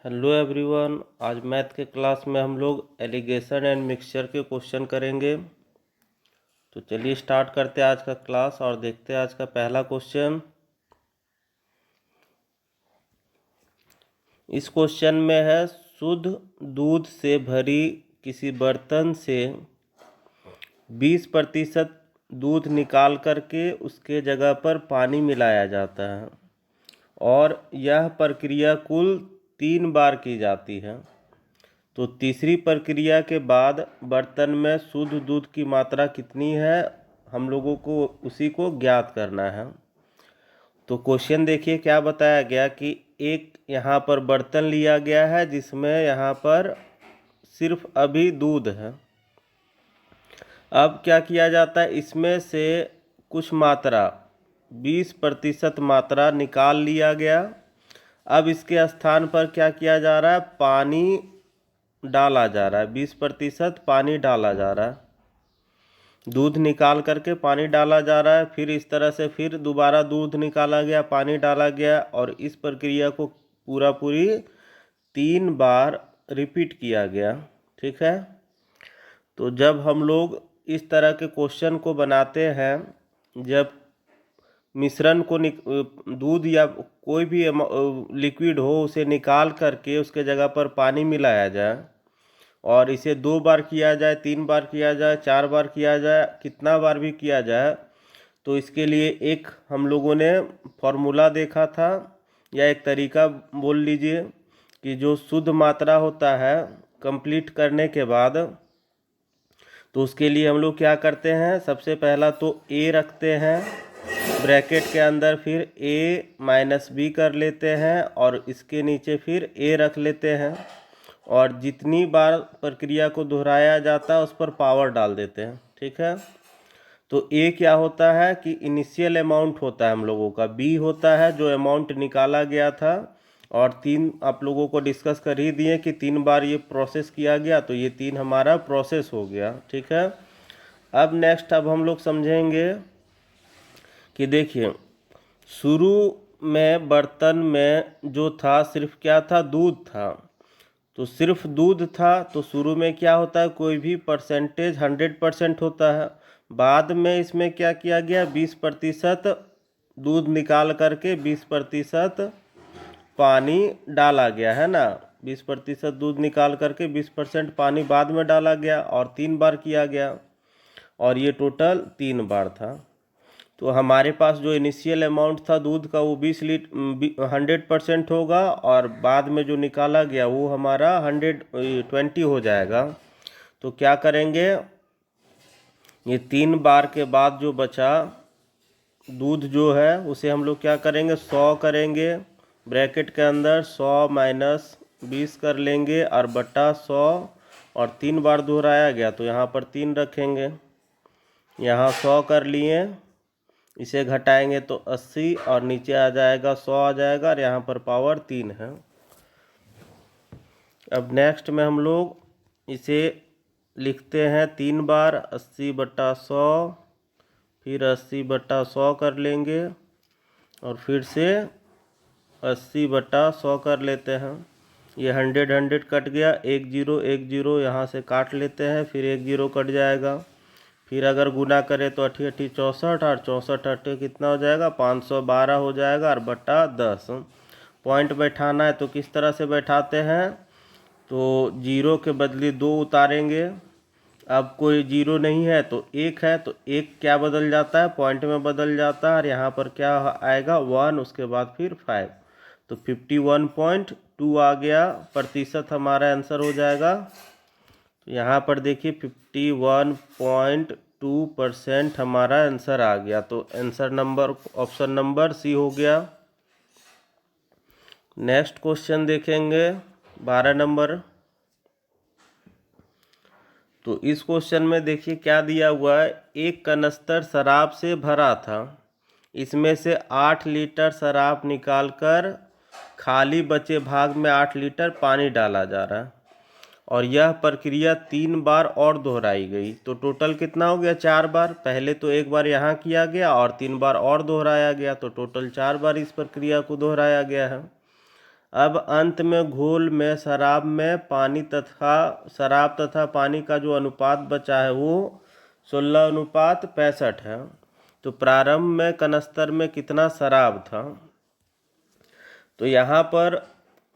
Hello everyone. आज math के class में हम लोग एलिगेशन एंड मिक्सचर के क्वेश्चन करेंगे। तो चलिए स्टार्ट करते हैं आज का क्लास और देखते हैं आज का पहला क्वेश्चन। इस क्वेश्चन में है, शुद्ध दूध से भरी किसी बर्तन से 20% दूध निकाल करके उसके जगह पर पानी मिलाया जाता है और यह प्रक्रिया कुल 3 बार की जाती है। तो तीसरी प्रक्रिया के बाद बर्तन में शुद्ध दूध की मात्रा कितनी है, हम लोगों को उसी को ज्ञात करना है। तो क्वेश्चन देखिए क्या बताया गया कि एक यहाँ पर बर्तन लिया गया है जिसमें यहाँ पर सिर्फ अभी दूध है। अब क्या किया जाता है, इसमें से कुछ मात्रा 20% मात्रा निकाल लिया गया। अब इसके स्थान पर क्या किया जा रहा है, पानी डाला जा रहा है। 20% पानी डाला जा रहा है, दूध निकाल करके पानी डाला जा रहा है। फिर इस तरह से फिर दोबारा दूध निकाला गया, पानी डाला गया और इस प्रक्रिया को पूरी 3 बार रिपीट किया गया। ठीक है। तो जब हम लोग इस तरह के क्वेश्चन को बनाते हैं, जब मिश्रण को दूध या कोई भी लिक्विड हो उसे निकाल करके उसके जगह पर पानी मिलाया जाए और इसे 2 बार किया जाए, 3 बार किया जाए, 4 बार किया जाए, कितना बार भी किया जाए, तो इसके लिए एक हम लोगों ने फॉर्मूला देखा था या एक तरीका बोल लीजिए कि जो शुद्ध मात्रा होता है कंप्लीट करने के बाद, तो उसके लिए हम लोग क्या करते हैं, सबसे पहला तो ए रखते हैं ब्रैकेट के अंदर, फिर a माइनस बी कर लेते हैं और इसके नीचे फिर a रख लेते हैं और जितनी बार प्रक्रिया को दोहराया जाता है उस पर पावर डाल देते हैं। ठीक है। तो a क्या होता है कि इनिशियल अमाउंट होता है हम लोगों का, b होता है जो अमाउंट निकाला गया था और 3 आप लोगों को डिस्कस कर ही दिए कि 3 बार ये प्रोसेस किया गया, तो ये 3 हमारा प्रोसेस हो गया। ठीक है। अब नेक्स्ट अब हम लोग समझेंगे कि देखिए शुरू में बर्तन में जो था सिर्फ क्या था, दूध था। तो सिर्फ दूध था तो शुरू में क्या होता है, कोई भी परसेंटेज 100% होता है। बाद में इसमें क्या किया गया, 20% दूध निकाल करके 20% पानी डाला गया है ना। 20% दूध निकाल करके 20% पानी बाद में डाला गया और 3 बार किया गया और ये टोटल 3 बार था। तो हमारे पास जो इनिशियल अमाउंट था दूध का वो 100% होगा और बाद में जो निकाला गया वो हमारा 120 हो जाएगा। तो क्या करेंगे, ये 3 बार के बाद जो बचा दूध जो है उसे हम लोग क्या करेंगे, 100 करेंगे ब्रैकेट के अंदर, 100 माइनस 20 कर लेंगे और बटा 100 और 3 बार दोहराया गया तो यहाँ पर 3 रखेंगे। यहाँ 100 कर लिए, इसे घटाएंगे तो 80 और नीचे आ जाएगा 100 आ जाएगा और यहाँ पर पावर 3 है। अब नेक्स्ट में हम लोग इसे लिखते हैं 3 बार, 80/100, फिर 80/100 कर लेंगे और फिर से 80/100 कर लेते हैं। ये 100 कट गया, 1 0 1 0 यहाँ से काट लेते हैं, फिर 1 0 कट जाएगा। फिर अगर गुना करें तो 8 8 64 और 64 8 कितना हो जाएगा, 512 हो जाएगा और बटा 10। पॉइंट बैठाना है तो किस तरह से बैठाते हैं, तो 0 के बदले 2 उतारेंगे। अब कोई 0 नहीं है तो 1 है तो 1 क्या बदल जाता है, पॉइंट में बदल जाता है और यहाँ पर क्या आएगा 1, उसके बाद फिर 5, तो 51.2 आ गया प्रतिशत हमारा आंसर हो जाएगा। तो यहाँ पर देखिए 51.2% हमारा आंसर आ गया। तो answer number option number C हो गया। नेक्स्ट क्वेश्चन देखेंगे 12 नंबर। तो इस क्वेश्चन में देखिए क्या दिया हुआ है, एक कनस्तर शराब से भरा था, इसमें से 8 लीटर शराब निकालकर खाली बचे भाग में 8 लीटर पानी डाला जा रहा है और यह प्रक्रिया 3 बार और दोहराई गई। तो टोटल कितना हो गया, 4 बार। पहले तो 1 बार यहाँ किया गया और 3 बार और दोहराया गया, तो टोटल 4 बार इस प्रक्रिया को दोहराया गया है। अब अंत में घोल में शराब में पानी तथा शराब तथा पानी का जो अनुपात बचा है वो 16:65 है। तो प्रारंभ में कनस्तर में कितना शराब था? तो यहाँ पर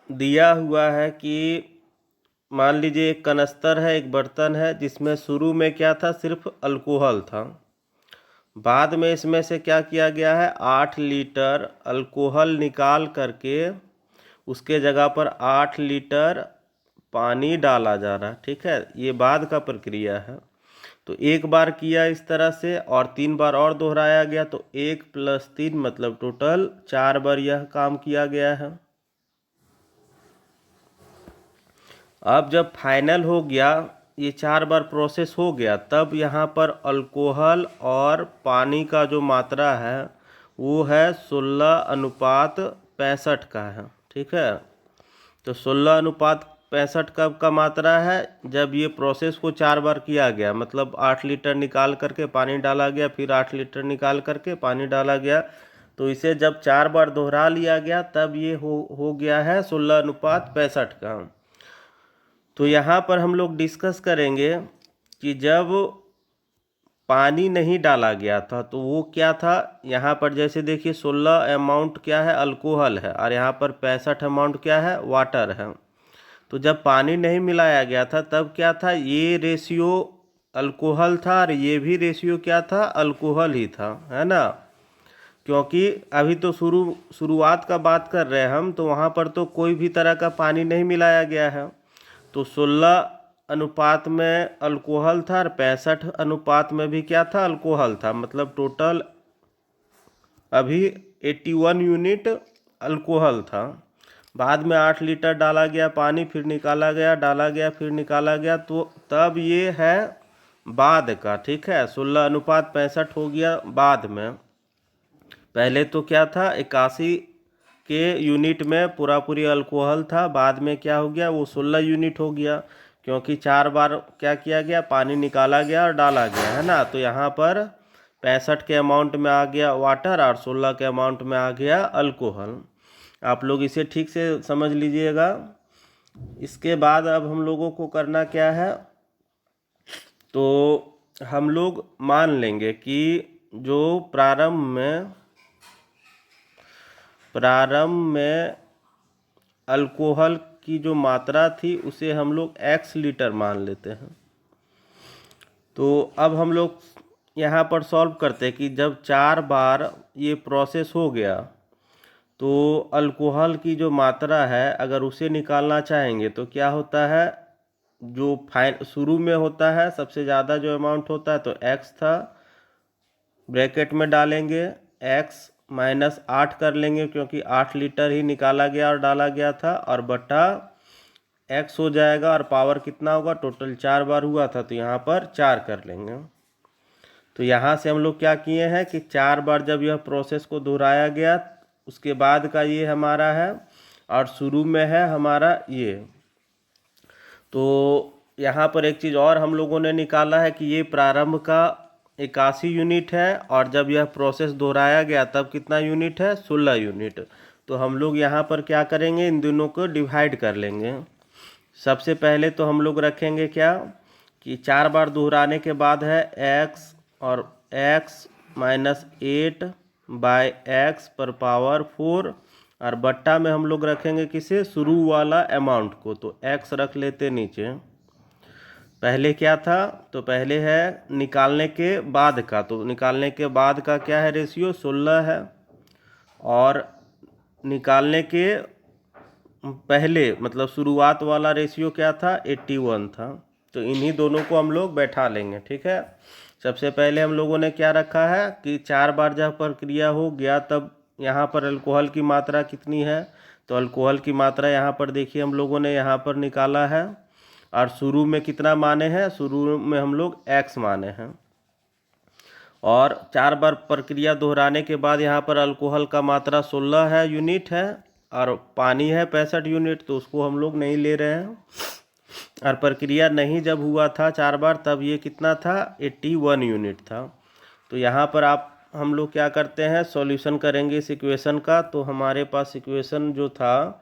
दिया हुआ है कि मान लीजिए एक कनस्तर है, एक बर्तन है, जिसमें शुरू में क्या था, सिर्फ अल्कोहल था। बाद में इसमें से क्या किया गया है, 8 लीटर अल्कोहल निकाल करके उसके जगह पर 8 लीटर पानी डाला जा रहा है। ठीक है, ये बाद का प्रक्रिया है। तो एक बार किया इस तरह से और 3 बार और दोहराया गया, तो 1 + 3 मतलब टोटल 4 बार यह काम किया गया है। अब जब फाइनल हो गया, ये 4 बार प्रोसेस हो गया, तब यहाँ पर अल्कोहल और पानी का जो मात्रा है वो है 16:65 का है। ठीक है, तो 16:65 कब का मात्रा है, जब ये प्रोसेस को 4 बार किया गया, मतलब 8 लीटर निकाल करके पानी डाला गया, फिर 8 लीटर निकाल करके पानी डाला गया, तो इसे जब 4 बार दोहरा लिया गया तब ये हो गया है 16:65 का। तो यहाँ पर हम लोग डिस्कस करेंगे कि जब पानी नहीं डाला गया था तो वो क्या था। यहाँ पर जैसे देखिए 16 अमाउंट क्या है, अल्कोहल है, और यहाँ पर 65 अमाउंट क्या है, वाटर है। तो जब पानी नहीं मिलाया गया था तब क्या था, ये रेशियो अल्कोहल था और ये भी रेशियो क्या था, अल्कोहल ही था, है ना। क्योंकि अभी तो शुरुआत का बात कर रहे हैं हम, तो वहाँ पर तो कोई भी तरह का पानी नहीं मिलाया गया है। तो 16 अनुपात में अल्कोहल था और 65 अनुपात में भी क्या था, अल्कोहल था। मतलब टोटल अभी 81 यूनिट अल्कोहल था। बाद में 8 लीटर डाला गया पानी, फिर निकाला गया, डाला गया, फिर निकाला गया, तो तब ये है बाद का। ठीक है, 16:65 हो गया बाद में। पहले तो क्या था, 81 के यूनिट में पूरी अल्कोहल था, बाद में क्या हो गया, वो 16 यूनिट हो गया, क्योंकि 4 बार क्या किया गया, पानी निकाला गया और डाला गया, है ना। तो यहाँ पर 65 के अमाउंट में आ गया वाटर और 16 के अमाउंट में आ गया अल्कोहल। आप लोग इसे ठीक से समझ लीजिएगा। इसके बाद अब हम लोगों को करना क्या है, तो हम लोग मान लेंगे कि जो प्रारंभ में अल्कोहल की जो मात्रा थी उसे हम लोग x लीटर मान लेते हैं। तो अब हम लोग यहाँ पर सॉल्व करते हैं कि जब 4 बार ये प्रोसेस हो गया तो अल्कोहल की जो मात्रा है अगर उसे निकालना चाहेंगे तो क्या होता है, जो शुरू में होता है सबसे ज़्यादा जो अमाउंट होता है तो x था, ब्रैकेट में डालेंगे x -8 कर लेंगे, क्योंकि 8 लीटर ही निकाला गया और डाला गया था, और बटा x हो जाएगा, और पावर कितना होगा, टोटल 4 बार हुआ था तो यहाँ पर 4 कर लेंगे। तो यहाँ से हम लोग क्या किए हैं कि 4 बार जब यह प्रोसेस को दोहराया गया उसके बाद का ये हमारा है, और शुरू में है हमारा ये। तो यहाँ पर एक चीज़ और हम लोगों ने निकाला है कि ये प्रारंभ का 81 यूनिट है, और जब यह प्रोसेस दोहराया गया तब कितना यूनिट है, 16 यूनिट। तो हम लोग यहाँ पर क्या करेंगे, इन दोनों को डिवाइड कर लेंगे। सबसे पहले तो हम लोग रखेंगे क्या कि 4 बार दोहराने के बाद है x, और x -8 बाय x पर पावर 4, और बट्टा में हम लोग रखेंगे किसे, शुरू वाला अमाउंट को, तो x रख लेते नीचे। पहले क्या था, तो पहले है निकालने के बाद का, तो निकालने के बाद का क्या है, रेशियो 16 है, और निकालने के पहले मतलब शुरुआत वाला रेशियो क्या था, 81 था। तो इन्हीं दोनों को हम लोग बैठा लेंगे। ठीक है, सबसे पहले हम लोगों ने क्या रखा है कि 4 बार जब प्रक्रिया हो गया तब यहाँ पर अल्कोहल की मात्रा कितनी है, तो अल्कोहल की मात्रा यहाँ पर देखिए हम लोगों ने यहाँ पर निकाला है, और शुरू में कितना माने हैं, शुरू में हम लोग x माने हैं, और 4 बार प्रक्रिया दोहराने के बाद यहाँ पर अल्कोहल का मात्रा 16 है यूनिट है, और पानी है 65 यूनिट, तो उसको हम लोग नहीं ले रहे हैं। और प्रक्रिया नहीं जब हुआ था 4 बार तब ये कितना था, 81 यूनिट था। तो यहाँ पर हम लोग क्या करते हैं, सॉल्यूशन करेंगे इस इक्वेशन का। तो हमारे पास इक्वेशन जो था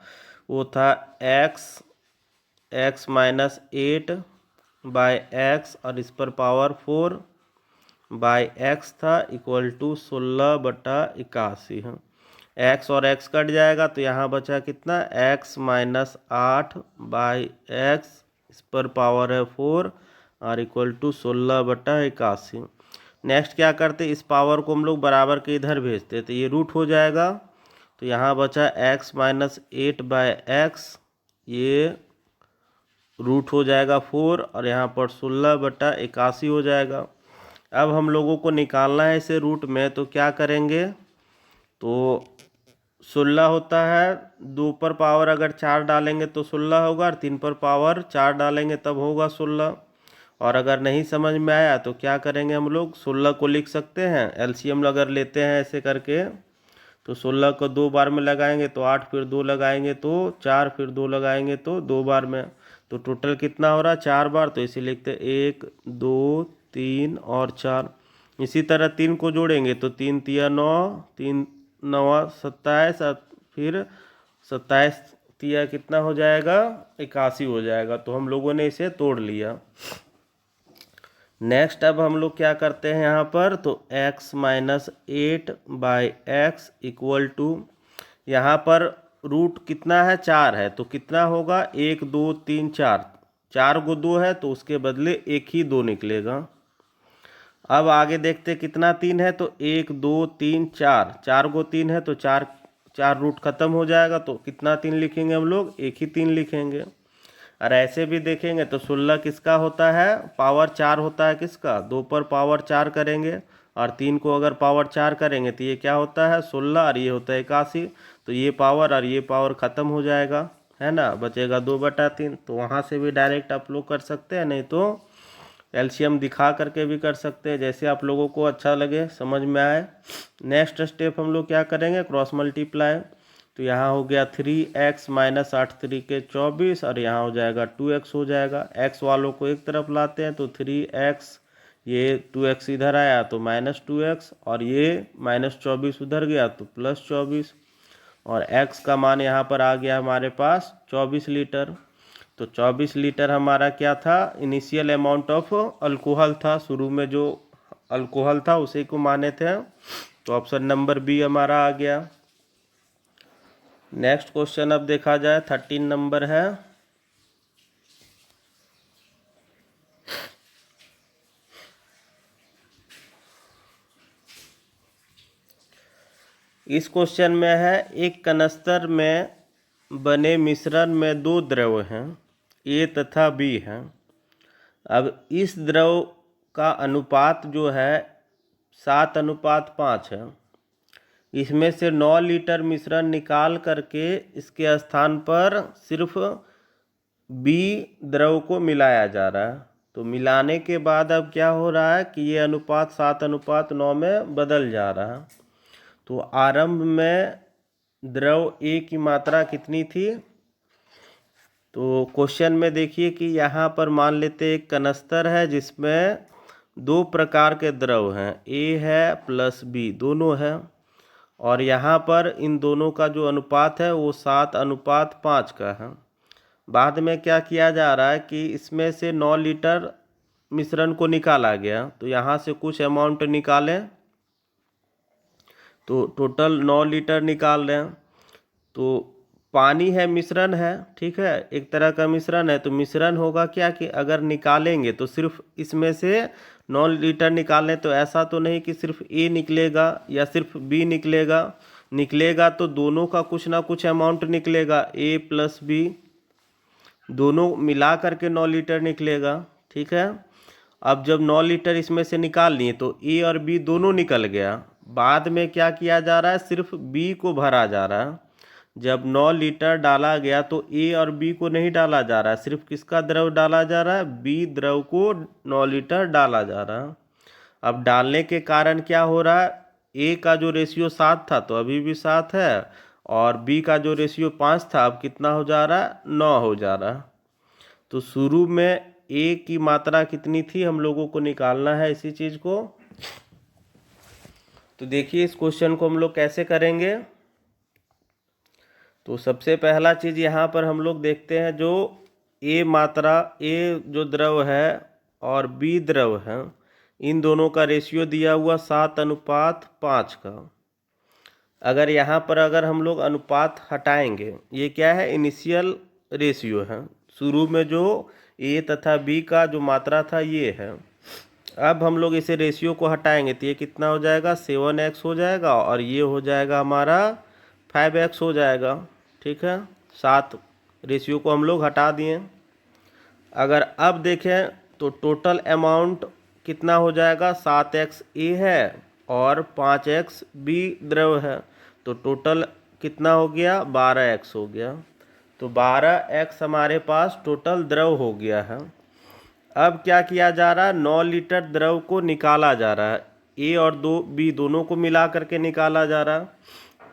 वो था x माइनस 8 बाय एक्स और इस पर पावर 4 बाय एक्स था इक्वल टू 16/81 है। x और x कट जाएगा तो यहाँ बचा कितना, x माइनस 8 बाई एक्स, इस पर पावर है 4 और इक्वल टू 16/81। नेक्स्ट क्या करते, इस पावर को हम लोग बराबर के इधर भेजते तो ये रूट हो जाएगा। तो यहाँ बचा x माइनस 8 बाय एक्स, ये रूट हो जाएगा 4 और यहाँ पर 16/81 हो जाएगा। अब हम लोगों को निकालना है इसे रूट में, तो क्या करेंगे, तो 16 होता है, 2 पर पावर अगर 4 डालेंगे तो 16 होगा और 3 पर पावर 4 डालेंगे तब होगा 16। और अगर नहीं समझ में आया तो क्या करेंगे, हम लोग 16 को लिख सकते हैं, एलसीएम अगर लेते हैं ऐसे करके तो 16 को 2 बार में लगाएंगे तो 8, फिर 2 लगाएंगे तो 4, फिर 2 लगाएंगे तो 2 बार में, तो टोटल कितना हो रहा है 4 बार। तो इसे लिखते 1 2 3 और 4। इसी तरह 3 को जोड़ेंगे तो 3 तिया 9, 3 9 27, फिर 27 तिया कितना हो जाएगा 81 हो जाएगा। तो हम लोगों ने इसे तोड़ लिया। नेक्स्ट अब हम लोग क्या करते हैं यहाँ पर, तो x minus 8 by x equal to, यहाँ पर रूट कितना है 4 है तो कितना होगा 1 2 3 4, 4 को 2 है तो उसके बदले एक ही 2 निकलेगा। अब आगे देखते कितना 3 है, तो 1 2 3 4, 4 को 3 है तो 4 4 रूट खत्म हो जाएगा, तो कितना 3 लिखेंगे हम लोग, एक ही 3 लिखेंगे। और ऐसे भी देखेंगे तो 16 किसका होता है, पावर 4 होता है किसका, 2 पर पावर 4 करेंगे और 3 को अगर पावर 4 करेंगे तो ये क्या होता है 16 और ये होता है 81। तो ये पावर और ये पावर ख़त्म हो जाएगा, है ना, बचेगा 2/3। तो वहाँ से भी डायरेक्ट आप लोग कर सकते हैं, नहीं तो एलसीएम दिखा करके भी कर सकते हैं, जैसे आप लोगों को अच्छा लगे समझ में आए। नेक्स्ट स्टेप हम लोग क्या करेंगे, क्रॉस मल्टीप्लाई। तो यहाँ हो गया 3x माइनस 8 3 के 24 और यहाँ हो जाएगा 2x हो जाएगा। x वालों को एक तरफ लाते हैं तो 3x, ये 2x इधर आया तो -2x और ये -24 उधर गया तो +24 और x का मान यहाँ पर आ गया हमारे पास 24 लीटर। तो 24 लीटर हमारा क्या था, इनिशियल अमाउंट ऑफ अल्कोहल था, शुरू में जो अल्कोहल था उसी को माने थे। तो ऑप्शन नंबर बी हमारा आ गया। नेक्स्ट क्वेश्चन अब देखा जाए 13 नंबर है। इस क्वेश्चन में है, एक कनस्तर में बने मिश्रण में 2 द्रव हैं, ए तथा बी हैं। अब इस द्रव का अनुपात जो है 7:5 है। इसमें से 9 लीटर मिश्रण निकाल करके इसके स्थान पर सिर्फ बी द्रव को मिलाया जा रहा है। तो मिलाने के बाद अब क्या हो रहा है कि ये अनुपात 7:9 में बदल जा रहा है। तो आरंभ में द्रव ए की मात्रा कितनी थी, तो क्वेश्चन में देखिए कि यहाँ पर मान लेते एक कनस्तर है जिसमें 2 प्रकार के द्रव हैं, ए है प्लस बी दोनों हैं, और यहाँ पर इन दोनों का जो अनुपात है वो 7:5 का है। बाद में क्या किया जा रहा है कि इसमें से 9 लीटर मिश्रण को निकाला गया, तो यहाँ से कुछ अमाउंट निकालें, तो टोटल 9 लीटर निकाल रहे हैं। तो पानी है, मिश्रण है, ठीक है, एक तरह का मिश्रण है। तो मिश्रण होगा क्या कि अगर निकालेंगे तो सिर्फ इसमें से 9 लीटर निकालें तो ऐसा तो नहीं कि सिर्फ ए निकलेगा या सिर्फ बी निकलेगा तो दोनों का कुछ ना कुछ अमाउंट निकलेगा, ए प्लस बी दोनों मिला करके 9 लीटर निकलेगा, ठीक है। अब जब 9 लीटर इसमें से निकाल लिए तो ए और बी दोनों निकल गया। बाद में क्या किया जा रहा है, सिर्फ बी को भरा जा रहा है। जब 9 लीटर डाला गया तो ए और बी को नहीं डाला जा रहा है, सिर्फ किसका द्रव डाला जा रहा है, बी द्रव को 9 लीटर डाला जा रहा है। अब डालने के कारण क्या हो रहा है, ए का जो रेशियो 7 था तो अभी भी 7 है, और बी का जो रेशियो 5 था अब कितना हो जा रहा है, 9 हो जा रहा है। तो शुरू में ए की मात्रा कितनी थी हम लोगों को निकालना है इसी चीज़ को। तो देखिए इस क्वेश्चन को हम लोग कैसे करेंगे। तो सबसे पहला चीज़ यहाँ पर हम लोग देखते हैं, जो ए जो द्रव है और बी द्रव है, इन दोनों का रेशियो दिया हुआ 7:5 का। अगर यहाँ पर अगर हम लोग अनुपात हटाएंगे, ये क्या है, इनिशियल रेशियो है, शुरू में जो ए तथा बी का जो मात्रा था ये है। अब हम लोग इसे रेशियो को हटाएंगे तो ये कितना हो जाएगा, 7x हो जाएगा, और ये हो जाएगा हमारा 5x हो जाएगा। ठीक है, 7 रेशियो को हम लोग हटा दिए। अगर अब देखें तो टोटल अमाउंट कितना हो जाएगा, 7x ए है और 5x बी द्रव है, तो टोटल कितना हो गया, 12x हो गया। तो 12x हमारे पास टोटल द्रव हो गया है। अब क्या किया जा रहा है, 9 लीटर द्रव को निकाला जा रहा है, ए और बी दोनों को मिला करके निकाला जा रहा है।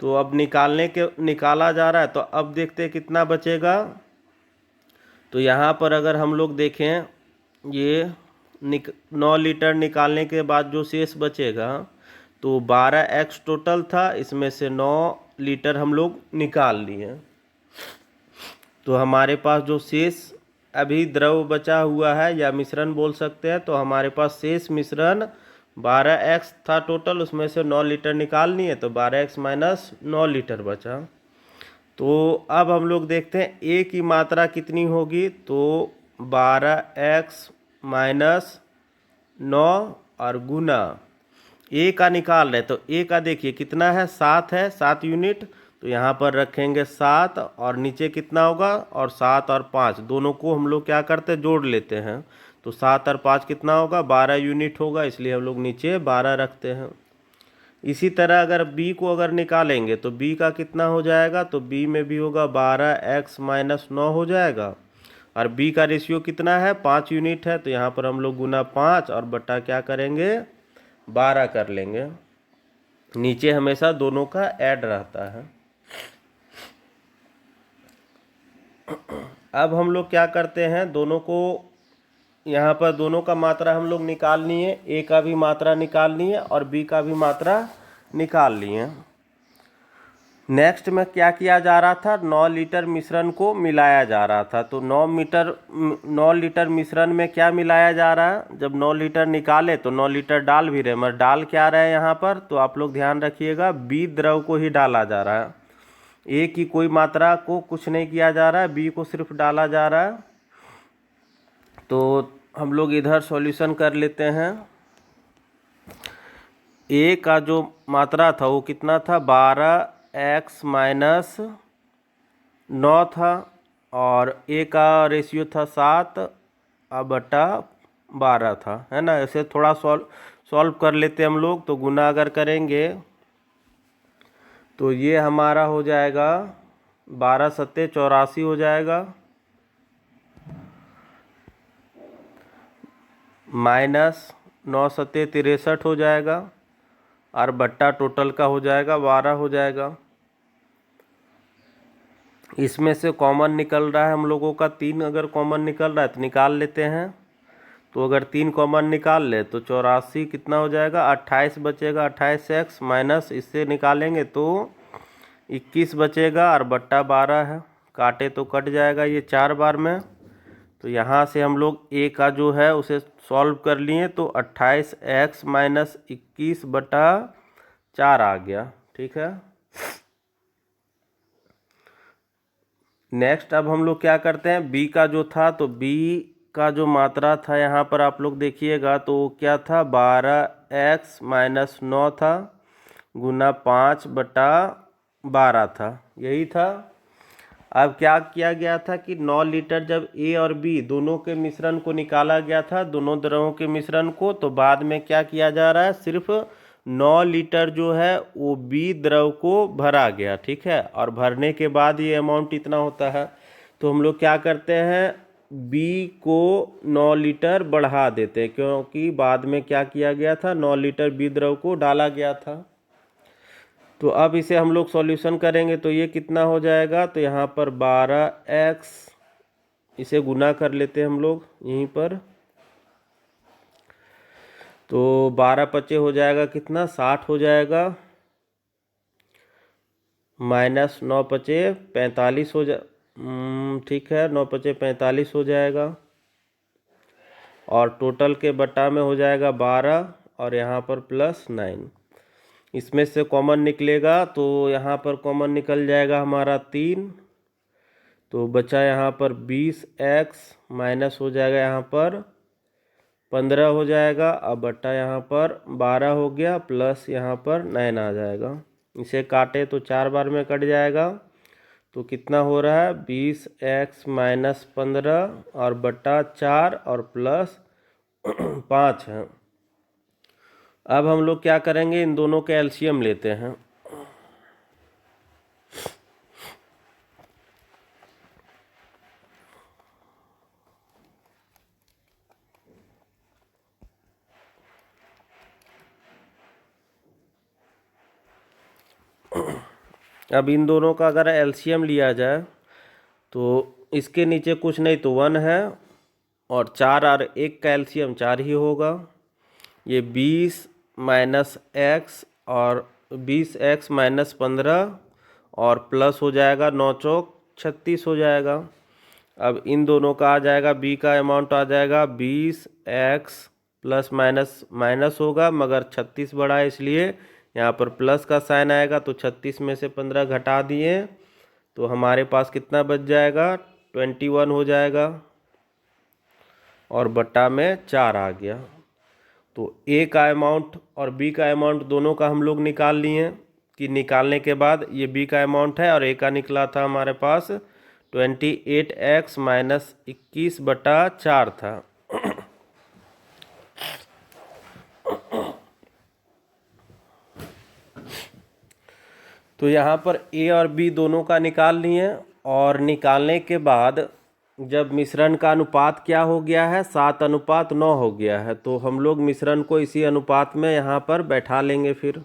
तो अब निकाला जा रहा है, तो अब देखते हैं कितना बचेगा। तो यहाँ पर अगर हम लोग देखें, ये 9 लीटर निकालने के बाद जो शेष बचेगा, तो 12x टोटल था, इसमें से 9 लीटर हम लोग निकाल लिए। तो हमारे पास जो शेष अभी द्रव बचा हुआ है, या मिश्रण बोल सकते हैं, तो हमारे पास शेष मिश्रण 12x था टोटल, उसमें से 9 लीटर निकाल लिए, तो 12x माइनस 9 लीटर बचा। तो अब हम लोग देखते हैं ए की मात्रा कितनी होगी, तो 12x माइनस 9 और गुना ए का निकाल रहे, तो ए का देखिए कितना है, 7 है, 7 यूनिट, तो यहाँ पर रखेंगे 7, और नीचे कितना होगा, और 7 और 5 दोनों को हम लोग क्या करते हैं, जोड़ लेते हैं, तो 7 और 5 कितना होगा, 12 यूनिट होगा, इसलिए हम लोग नीचे 12 रखते हैं। इसी तरह अगर b को अगर निकालेंगे तो b का कितना हो जाएगा, तो b में भी होगा 12x माइनस 9 हो जाएगा, और b का रेशियो कितना है, 5 यूनिट है, तो यहाँ पर हम लोग गुना 5 और बटा क्या करेंगे, 12 कर लेंगे। नीचे हमेशा दोनों का ऐड रहता है। अब हम लोग क्या करते हैं, दोनों को यहाँ पर दोनों का मात्रा हम लोग निकाल लिए, ए का भी मात्रा निकाल लिए और बी का भी मात्रा निकाल लिए। नेक्स्ट में क्या किया जा रहा था, 9 लीटर मिश्रण को मिलाया जा रहा था। तो 9 लीटर मिश्रण में क्या मिलाया जा रहा है, जब 9 लीटर निकाले तो 9 लीटर डाल भी रहे, मगर डाल क्या रहे हैं यहाँ पर, तो आप लोग ध्यान रखिएगा, बी द्रव को ही डाला जा रहा है, ए की कोई मात्रा को कुछ नहीं किया जा रहा है, बी को सिर्फ डाला जा रहा है। तो हम लोग इधर सॉल्यूशन कर लेते हैं। ए का जो मात्रा था वो कितना था, 12x माइनस 9 था, और ए का रेशियो था 7 बटा 12 था, है ना। ऐसे थोड़ा सॉल्व कर लेते हम लोग। तो गुना अगर करेंगे तो ये हमारा हो जाएगा 12 सत्ते 84 हो जाएगा, माइनस 9 सत्ते 63 हो जाएगा, और बट्टा टोटल का हो जाएगा 12 हो जाएगा। इसमें से कॉमन निकल रहा है हम लोगों का 3, अगर कॉमन निकल रहा है तो निकाल लेते हैं। तो अगर 3 कॉमन निकाल ले तो 84 कितना हो जाएगा, 28 बचेगा, 28x माइनस इससे निकालेंगे तो 21 बचेगा, और बट्टा 12 है, काटे तो कट जाएगा ये 4 बार में। तो यहाँ से हम लोग ए का जो है उसे सॉल्व कर लिए, तो 28x माइनस 21 बटा 4 आ गया। ठीक है, नेक्स्ट अब हम लोग क्या करते हैं, बी का जो था, तो बी का जो मात्रा था यहाँ पर आप लोग देखिएगा, तो क्या था, 12x माइनस 9 था, गुना 5 बटा 12 था, यही था। अब क्या किया गया था कि 9 लीटर जब ए और बी दोनों के मिश्रण को निकाला गया था, दोनों द्रवों के मिश्रण को, तो बाद में क्या किया जा रहा है, सिर्फ 9 लीटर जो है वो बी द्रव को भरा गया। ठीक है, और भरने के बाद ये अमाउंट इतना होता है, तो हम लोग क्या करते हैं, बी को 9 लीटर बढ़ा देते हैं, क्योंकि बाद में क्या किया गया था, 9 लीटर बी द्रव को डाला गया था। तो अब इसे हम लोग सॉल्यूशन करेंगे, तो ये कितना हो जाएगा, तो यहाँ पर 12x, इसे गुना कर लेते हैं हम लोग यहीं पर, तो 12 पचे हो जाएगा कितना, 60 हो जाएगा, माइनस 9×5 = 45 हो जा ठीक है, 9×5 = 45 हो जाएगा। और टोटल के बटा में हो जाएगा 12 और यहाँ पर +9। इसमें से कॉमन निकलेगा तो यहाँ पर कॉमन निकल जाएगा हमारा 3। तो बचा यहाँ पर 20x माइनस हो जाएगा यहाँ पर 15 हो जाएगा। अब बटा यहाँ पर 12 हो गया प्लस यहाँ पर 9 आ जाएगा। इसे काटे तो 4 बार में कट जाएगा। तो कितना हो रहा है 20x माइनस 15 और बटा 4 और प्लस 5 है। अब हम लोग क्या करेंगे, इन दोनों के एलसीएम लेते हैं। अब इन दोनों का अगर एलसीएम लिया जाए तो इसके नीचे कुछ नहीं तो 1 है और 4 और 1 का एलसीएम 4 ही होगा। ये 20 माइनस एक्स और 20x माइनस 15 और प्लस हो जाएगा 9 चौक 36 हो जाएगा। अब इन दोनों का आ जाएगा, b का अमाउंट आ जाएगा 20x प्लस माइनस माइनस होगा मगर 36 बड़ा है इसलिए यहाँ पर प्लस का साइन आएगा। तो 36 में से 15 घटा दिए तो हमारे पास कितना बच जाएगा 21 हो जाएगा और बटा में 4 आ गया। तो a का अमाउंट और b का अमाउंट दोनों का हम लोग निकाल लिए कि निकालने के बाद ये b का अमाउंट है और a का निकला था हमारे पास 28x माइनस 21/4 था। तो यहाँ पर a और b दोनों का निकाल लिए और निकालने के बाद जब मिश्रण का अनुपात क्या हो गया है 7:9 हो गया है, तो हम लोग मिश्रण को इसी अनुपात में यहाँ पर बैठा लेंगे। फिर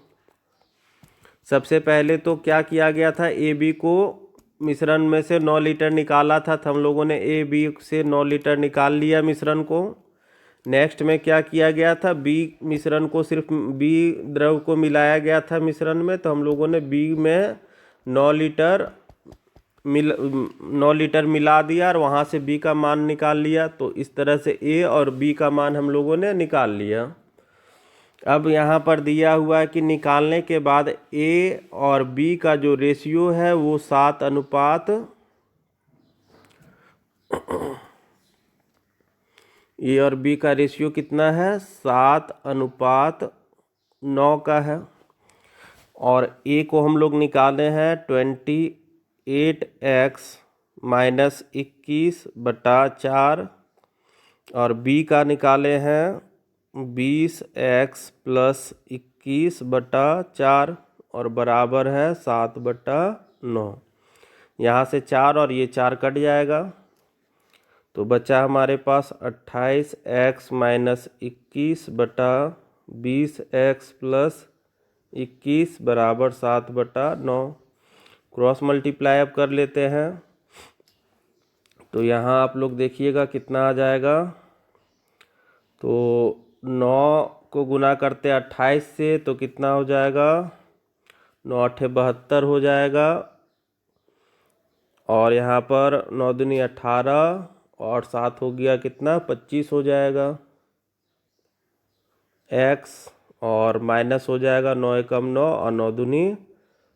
सबसे पहले तो क्या किया गया था, ए बी को मिश्रण में से 9 लीटर निकाला था, तो हम लोगों ने ए बी से 9 लीटर निकाल लिया मिश्रण को। नेक्स्ट में क्या किया गया था, बी मिश्रण को सिर्फ बी द्रव को मिलाया गया था मिश्रण में, तो हम लोगों ने बी में 9 लीटर मिला दिया और वहाँ से बी का मान निकाल लिया। तो इस तरह से ए और बी का मान हम लोगों ने निकाल लिया। अब यहाँ पर दिया हुआ है कि निकालने के बाद ए और बी का जो रेशियो है वो 7:, ए और बी का रेशियो कितना है 7:9 का है। और ए को हम लोग निकाले हैं 28x माइनस 21/4 और बी का निकाले हैं 20x प्लस 21/4 और बराबर है 7/9। यहाँ से 4 और ये 4 कट जाएगा तो बचा हमारे पास 28x माइनस 21/20x प्लस 21 बराबर 7/9। क्रॉस मल्टीप्लाई अब कर लेते हैं तो यहाँ आप लोग देखिएगा कितना आ जाएगा। तो 9 को गुना करते 28 से तो कितना हो जाएगा 9 8 72 हो जाएगा और यहाँ पर 9 दूनी 18 और 7 हो गया कितना 25 हो जाएगा x और माइनस हो जाएगा 9 एकम 9 और 9 दूनी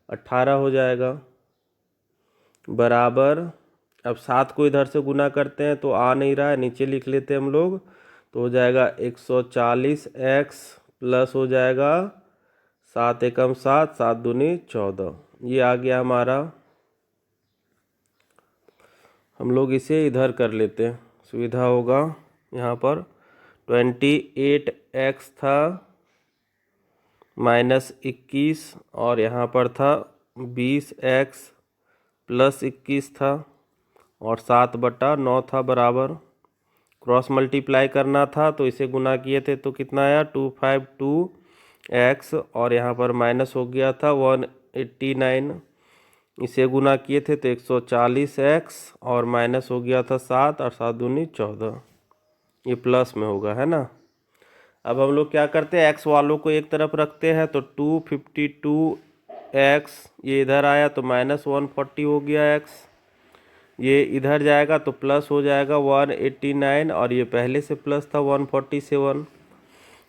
18 हो जाएगा बराबर। अब 7 को इधर से गुना करते हैं तो आ नहीं रहा है, नीचे लिख लेते हैं हम लोग। तो हो जाएगा 140x प्लस हो जाएगा 7 एकम 7 7 दूनी 14। ये आ गया हमारा। हम लोग इसे इधर कर लेते हैं, सुविधा होगा। यहाँ पर 28x था माइनस 21 और यहाँ पर था 20x प्लस 21 था और 7/9 था बराबर। क्रॉस मल्टीप्लाई करना था तो इसे गुना किए थे तो कितना आया 252x और यहाँ पर माइनस हो गया था 189। इसे गुना किए थे तो 140x और माइनस हो गया था 7 और 7 दूनी 14। ये प्लस में होगा, है ना। अब हम लोग क्या करते हैं, x वालों को एक तरफ रखते हैं तो 252 एक्स, ये इधर आया तो -140 हो गया एक्स, ये इधर जाएगा तो प्लस हो जाएगा 189, और ये पहले से प्लस था 147।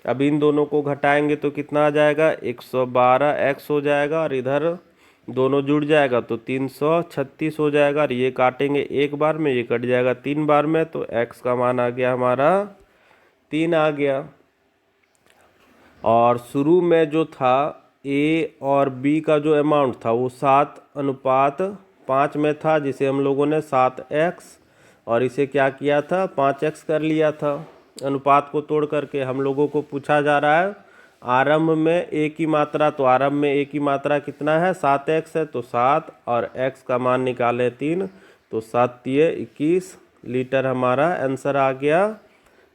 अब इन दोनों को घटाएंगे तो कितना आ जाएगा, 112 एक्स हो जाएगा, और इधर दोनों जुड़ जाएगा तो 336 हो जाएगा, और ये काटेंगे एक बार में, ये कट जाएगा 3 बार में, तो एक्स का मान आ गया हमारा 3 आ गया। और शुरू में जो था ए और बी का जो अमाउंट था वो 7:5 में था, जिसे हम लोगों ने 7x और इसे क्या किया था, 5x कर लिया था अनुपात को तोड़ करके। हम लोगों को पूछा जा रहा है आरंभ में ए की मात्रा, तो आरंभ में ए की मात्रा कितना है, 7x है, तो 7 और x का मान निकालें 3, तो 7 × 21 लीटर हमारा आंसर आ गया,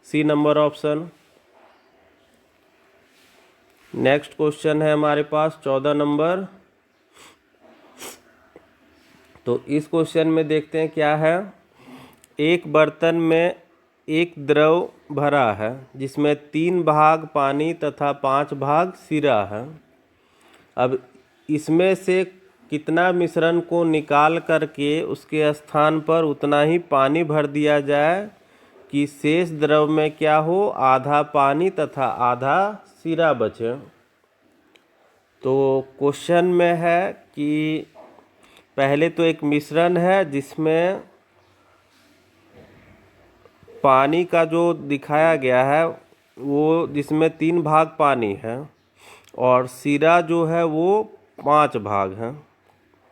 C number option. Next question है हमारे पास 14 नंबर। तो इस क्वेश्चन में देखते हैं क्या है। एक बर्तन में एक द्रव भरा है जिसमें 3 भाग पानी तथा 5 भाग शीरा है। अब इसमें से कितना मिश्रण को निकाल करके उसके स्थान पर उतना ही पानी भर दिया जाए कि शेष द्रव में क्या हो, आधा पानी तथा आधा शीरा बचे। तो क्वेश्चन में है कि पहले तो एक मिश्रण है जिसमें पानी का जो दिखाया गया है वो, जिसमें 3 भाग पानी है, और शीरा जो है वो 5 भाग है।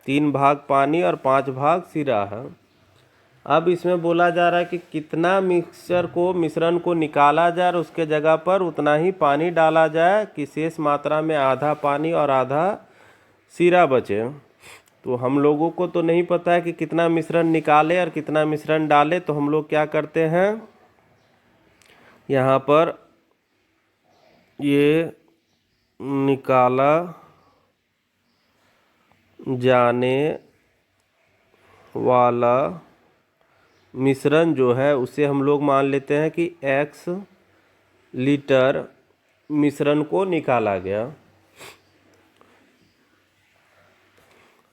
3 भाग पानी और 5 भाग शीरा है। अब इसमें बोला जा रहा है कि कितना मिश्रण को निकाला जाए और उसके जगह पर उतना ही पानी डाला जाए कि शेष मात्रा में आधा पानी और आधा शीरा बचे। तो हम लोगों को तो नहीं पता है कि कितना मिश्रण निकाले और कितना मिश्रण डाले, तो हम लोग क्या करते हैं, यहाँ पर ये निकाला जाने वाला मिश्रण जो है उसे हम लोग मान लेते हैं कि x लीटर मिश्रण को निकाला गया।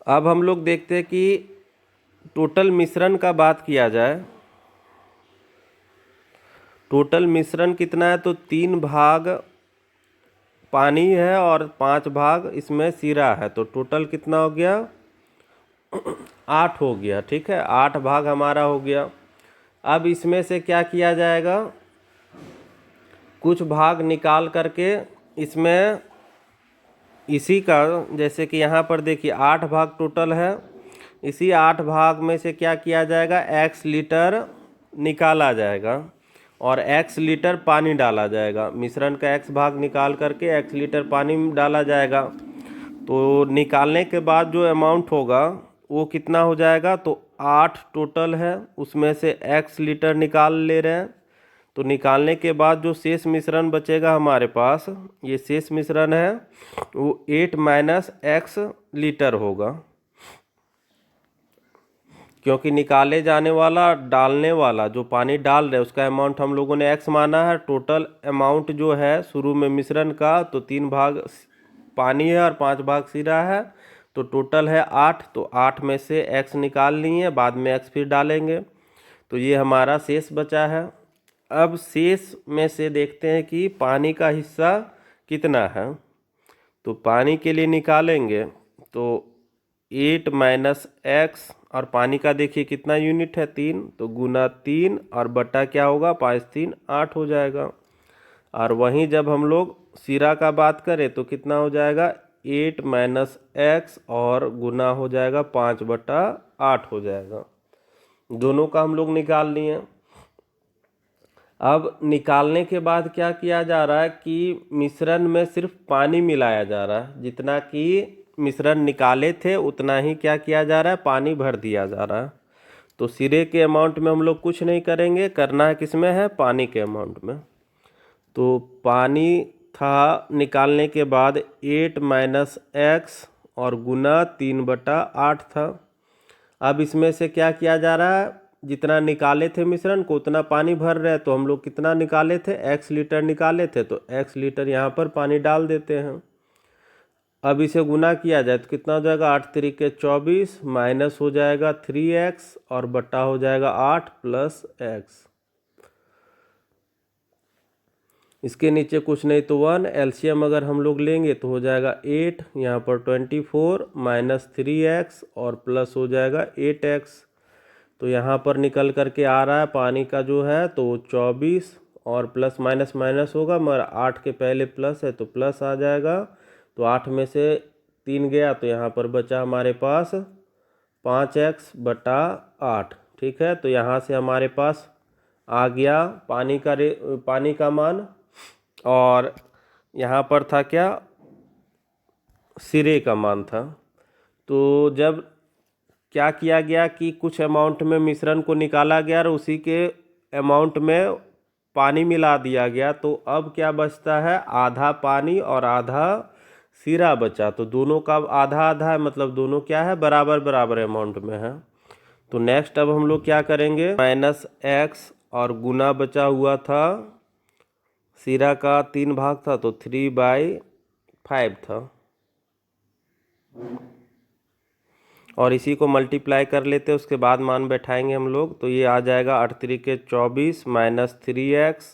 अब हम लोग देखते हैं कि टोटल मिश्रण का बात किया जाए। टोटल मिश्रण कितना है, तो 3 भाग पानी है और 5 भाग इसमें शीरा है, तो टोटल कितना हो गया, 8 हो गया। ठीक है, 8 भाग हमारा हो गया। अब इसमें से क्या किया जाएगा, कुछ भाग निकाल करके इसमें इसी का, जैसे कि यहाँ पर देखिए 8 भाग टोटल है, इसी 8 भाग में से क्या किया जाएगा, x लीटर निकाला जाएगा और x लीटर पानी डाला जाएगा। मिश्रण का x भाग निकाल करके x लीटर पानी डाला जाएगा। तो निकालने के बाद जो अमाउंट होगा वो कितना हो जाएगा, तो 8 टोटल है, उसमें से x लीटर निकाल ले रहे हैं। तो निकालने के बाद जो शेष मिश्रण बचेगा हमारे पास, ये शेष मिश्रण है वो 8 - x लीटर होगा, क्योंकि निकाले जाने वाला, डालने वाला जो पानी डाल रहे उसका अमाउंट हम लोगों ने x माना है। टोटल अमाउंट जो है शुरू में मिश्रण का, तो 3 भाग पानी है और 5 भाग शीरा है, तो टोटल है 8। तो 8 में से x निकाल लिए, बाद में x फिर डालेंगे, तो ये हमारा शेष बचा है। अब शेष में से देखते हैं कि पानी का हिस्सा कितना है। तो पानी के लिए निकालेंगे तो 8 - x, और पानी का देखिए कितना यूनिट है, 3, तो गुना 3 और बटा क्या होगा, 5 × 3 = 8 हो जाएगा। और वहीं जब हम लोग शीरा का बात करें तो कितना हो जाएगा, 8 - x और गुना हो जाएगा 5/8 हो जाएगा। दोनों का हम लोग निकाल लिए। अब निकालने के बाद क्या किया जा रहा है कि मिश्रण में सिर्फ पानी मिलाया जा रहा है, जितना कि मिश्रण निकाले थे उतना ही क्या किया जा रहा है, पानी भर दिया जा रहा है। तो शीरे के अमाउंट में हम लोग कुछ नहीं करेंगे, करना है किस में है, पानी के अमाउंट में। तो पानी था निकालने के बाद 8 - x और गुना 3/8 था। अब इसमें से क्या किया जा रहा है, जितना निकाले थे मिश्रण को उतना पानी भर रहे हैं। तो हम लोग कितना निकाले थे, x लीटर निकाले थे, तो x लीटर यहाँ पर पानी डाल देते हैं। अब इसे गुना किया जाए तो कितना हो जाएगा, 8 तरीके 24 माइनस हो जाएगा 3x और बट्टा हो जाएगा 8 प्लस x। इसके नीचे कुछ नहीं तो 1, एलसीएम अगर हम लोग लेंगे तो हो जाएगा 8, यहाँ पर 24 माइनस 3x और प्लस हो जाएगा 8x। तो यहाँ पर निकल करके आ रहा है पानी का जो है तो 24 और प्लस माइनस माइनस होगा, मगर 8 के पहले प्लस है तो प्लस आ जाएगा। तो 8 में से 3 गया तो यहाँ पर बचा हमारे पास 5x बटा 8। ठीक है, तो यहाँ से हमारे पास आ गया पानी का मान। और यहाँ पर था क्या, सिरे का मान था। तो जब क्या किया गया कि कुछ अमाउंट में मिश्रण को निकाला गया और उसी के अमाउंट में पानी मिला दिया गया, तो अब क्या बचता है, आधा पानी और आधा सिरा बचा। तो दोनों का आधा आधा है, मतलब दोनों क्या है, बराबर बराबर अमाउंट में है। तो नेक्स्ट अब हम लोग क्या करेंगे, -x और गुना बचा हुआ था, सिरा का 3 भाग था तो 3/5 था, और इसी को मल्टीप्लाई कर लेते, उसके बाद मान बैठाएंगे हम लोग। तो ये आ जाएगा 8 तरीके 24 माइनस 3x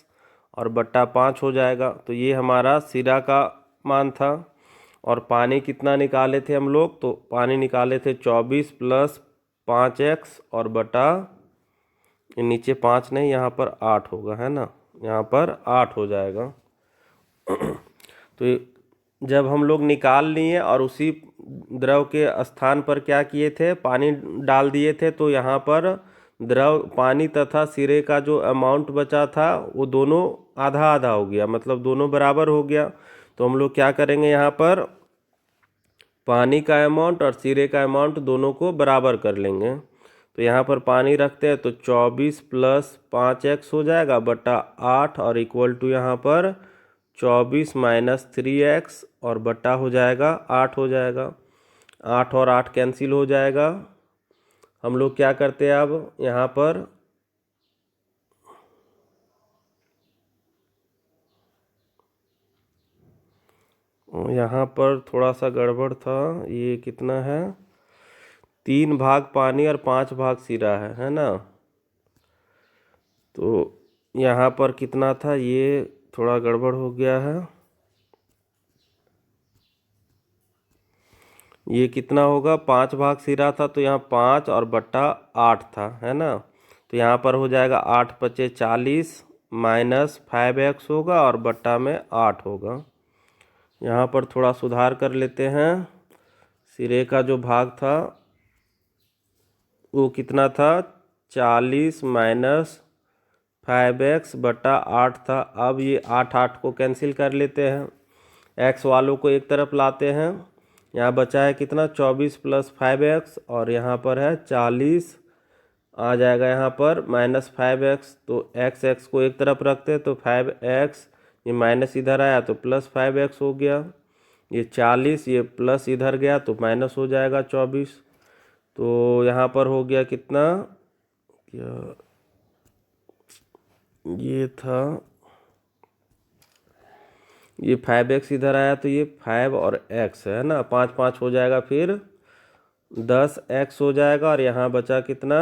और बट्टा 5 हो जाएगा। तो ये हमारा सिरा का मान था। और पानी कितना निकाले थे हम लोग, तो पानी निकाले थे 24 प्लस 5x और बटा, नीचे 5 नहीं, यहाँ पर 8 होगा, है ना, यहाँ पर 8 हो जाएगा। तो जब हम लोग निकाल लिए और उसी द्रव के स्थान पर क्या किए थे, पानी डाल दिए थे, तो यहाँ पर द्रव पानी तथा सिरे का जो अमाउंट बचा था वो दोनों आधा आधा हो गया, मतलब दोनों बराबर हो गया। तो हम लोग क्या करेंगे, यहाँ पर पानी का अमाउंट और सिरे का अमाउंट दोनों को बराबर कर लेंगे। तो यहाँ पर पानी रखते हैं तो 24 प्लस 5x हो जाएगा बटा 8 और इक्वल टू यहाँ पर 24 माइनस 3x और बट्टा हो जाएगा 8 हो जाएगा। 8 और 8 कैंसिल हो जाएगा। हम लोग क्या करते हैं, अब यहाँ पर थोड़ा सा गड़बड़ था, ये कितना है, 3 भाग पानी और 5 भाग सिरा है ना। तो यहाँ पर कितना था, ये थोड़ा गड़बड़ हो गया है, ये कितना होगा, 5 भाग सिरा था तो यहाँ 5 और बट्टा 8 था, है ना। तो यहाँ पर हो जाएगा 8 पचे 40 माइनस 5x होगा और बट्टा में 8 होगा। यहाँ पर थोड़ा सुधार कर लेते हैं, सिरे का जो भाग था वो कितना था, 40 माइनस 5x बटा 8 था। अब ये 8 को कैंसिल कर लेते हैं, x वालों को एक तरफ लाते हैं, यहाँ बचा है कितना, 24 प्लस 5x और यहाँ पर है 40 आ जाएगा, यहाँ पर माइनस 5x। तो x को एक तरफ रखते हैं तो 5x, ये माइनस इधर आया तो प्लस 5x हो गया, ये 40, ये प्लस इधर गया तो माइनस हो जाएगा 24। तो यहाँ पर हो गया कितना, क्या ये था, ये 5x इधर आया तो ये 5 और x है ना, 5 5 हो जाएगा, फिर 10x हो जाएगा। और यहाँ बचा कितना,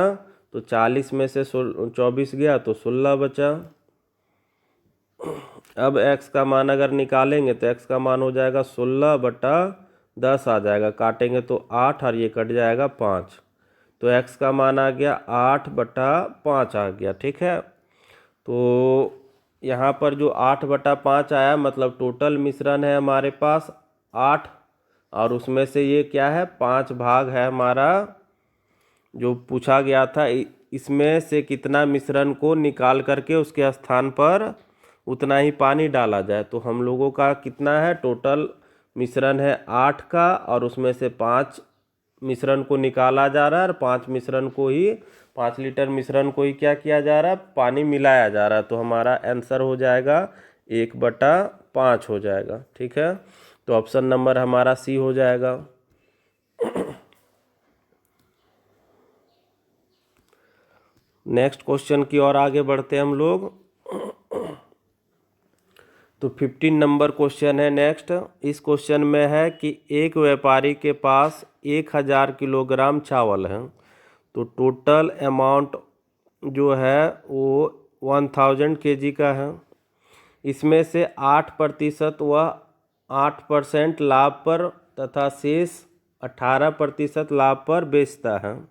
तो 40 में से 24 गया तो 16 बचा। अब x का मान अगर निकालेंगे तो x का मान हो जाएगा 16 बटा 10 आ जाएगा, काटेंगे तो 8 और ये कट जाएगा 5। तो x का मान आ गया 8 बटा 5 आ गया। ठीक है, तो यहाँ पर जो 8 बटा 5 आया, मतलब टोटल मिश्रण है हमारे पास 8, और उसमें से ये क्या है, 5 भाग है हमारा जो पूछा गया था, इसमें से कितना मिश्रण को निकाल करके उसके स्थान पर उतना ही पानी डाला जाए। तो हम लोगों का कितना है, टोटल मिश्रण है 8 का, और उसमें से 5 मिश्रण को निकाला जा रहा है और 5 मिश्रण को ही 5 लीटर मिश्रण को ही क्या किया जा रहा है, पानी मिलाया जा रहा है। तो हमारा आंसर हो जाएगा 1/5 हो जाएगा। ठीक है, तो ऑप्शन नंबर हमारा सी हो जाएगा। नेक्स्ट क्वेश्चन की ओर आगे बढ़ते हैं हम लोग। तो 15 नंबर क्वेश्चन है नेक्स्ट। इस क्वेश्चन में है कि एक व्यापारी के पास 1000 किलोग्राम चावल है, तो टोटल अमाउंट जो है वो 1000 केजी का है। इसमें से 8% वह 8% लाभ पर तथा शेष 18% लाभ पर बेचता है।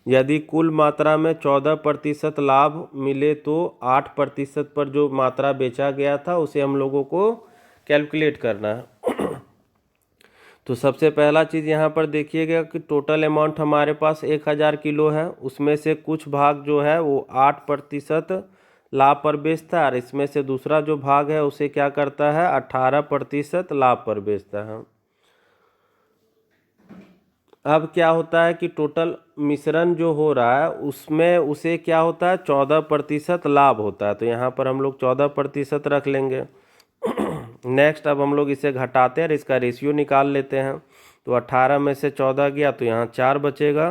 यदि कुल मात्रा में 14% लाभ मिले तो 8% पर जो मात्रा बेचा गया था उसे हम लोगों को कैलकुलेट करना है। तो सबसे पहला चीज़ यहाँ पर देखिएगा कि टोटल अमाउंट हमारे पास 1000 किलो है, उसमें से कुछ भाग जो है वो 8% लाभ पर बेचता है और इसमें से दूसरा जो भाग है उसे क्या करता है 18% लाभ पर बेचता है। अब क्या होता है कि टोटल मिश्रण जो हो रहा है उसमें उसे क्या होता है 14% लाभ होता है, तो यहाँ पर हम लोग 14% रख लेंगे। नेक्स्ट अब हम लोग इसे घटाते हैं और इसका रेशियो निकाल लेते हैं। तो 18 में से 14 गया तो यहाँ 4 बचेगा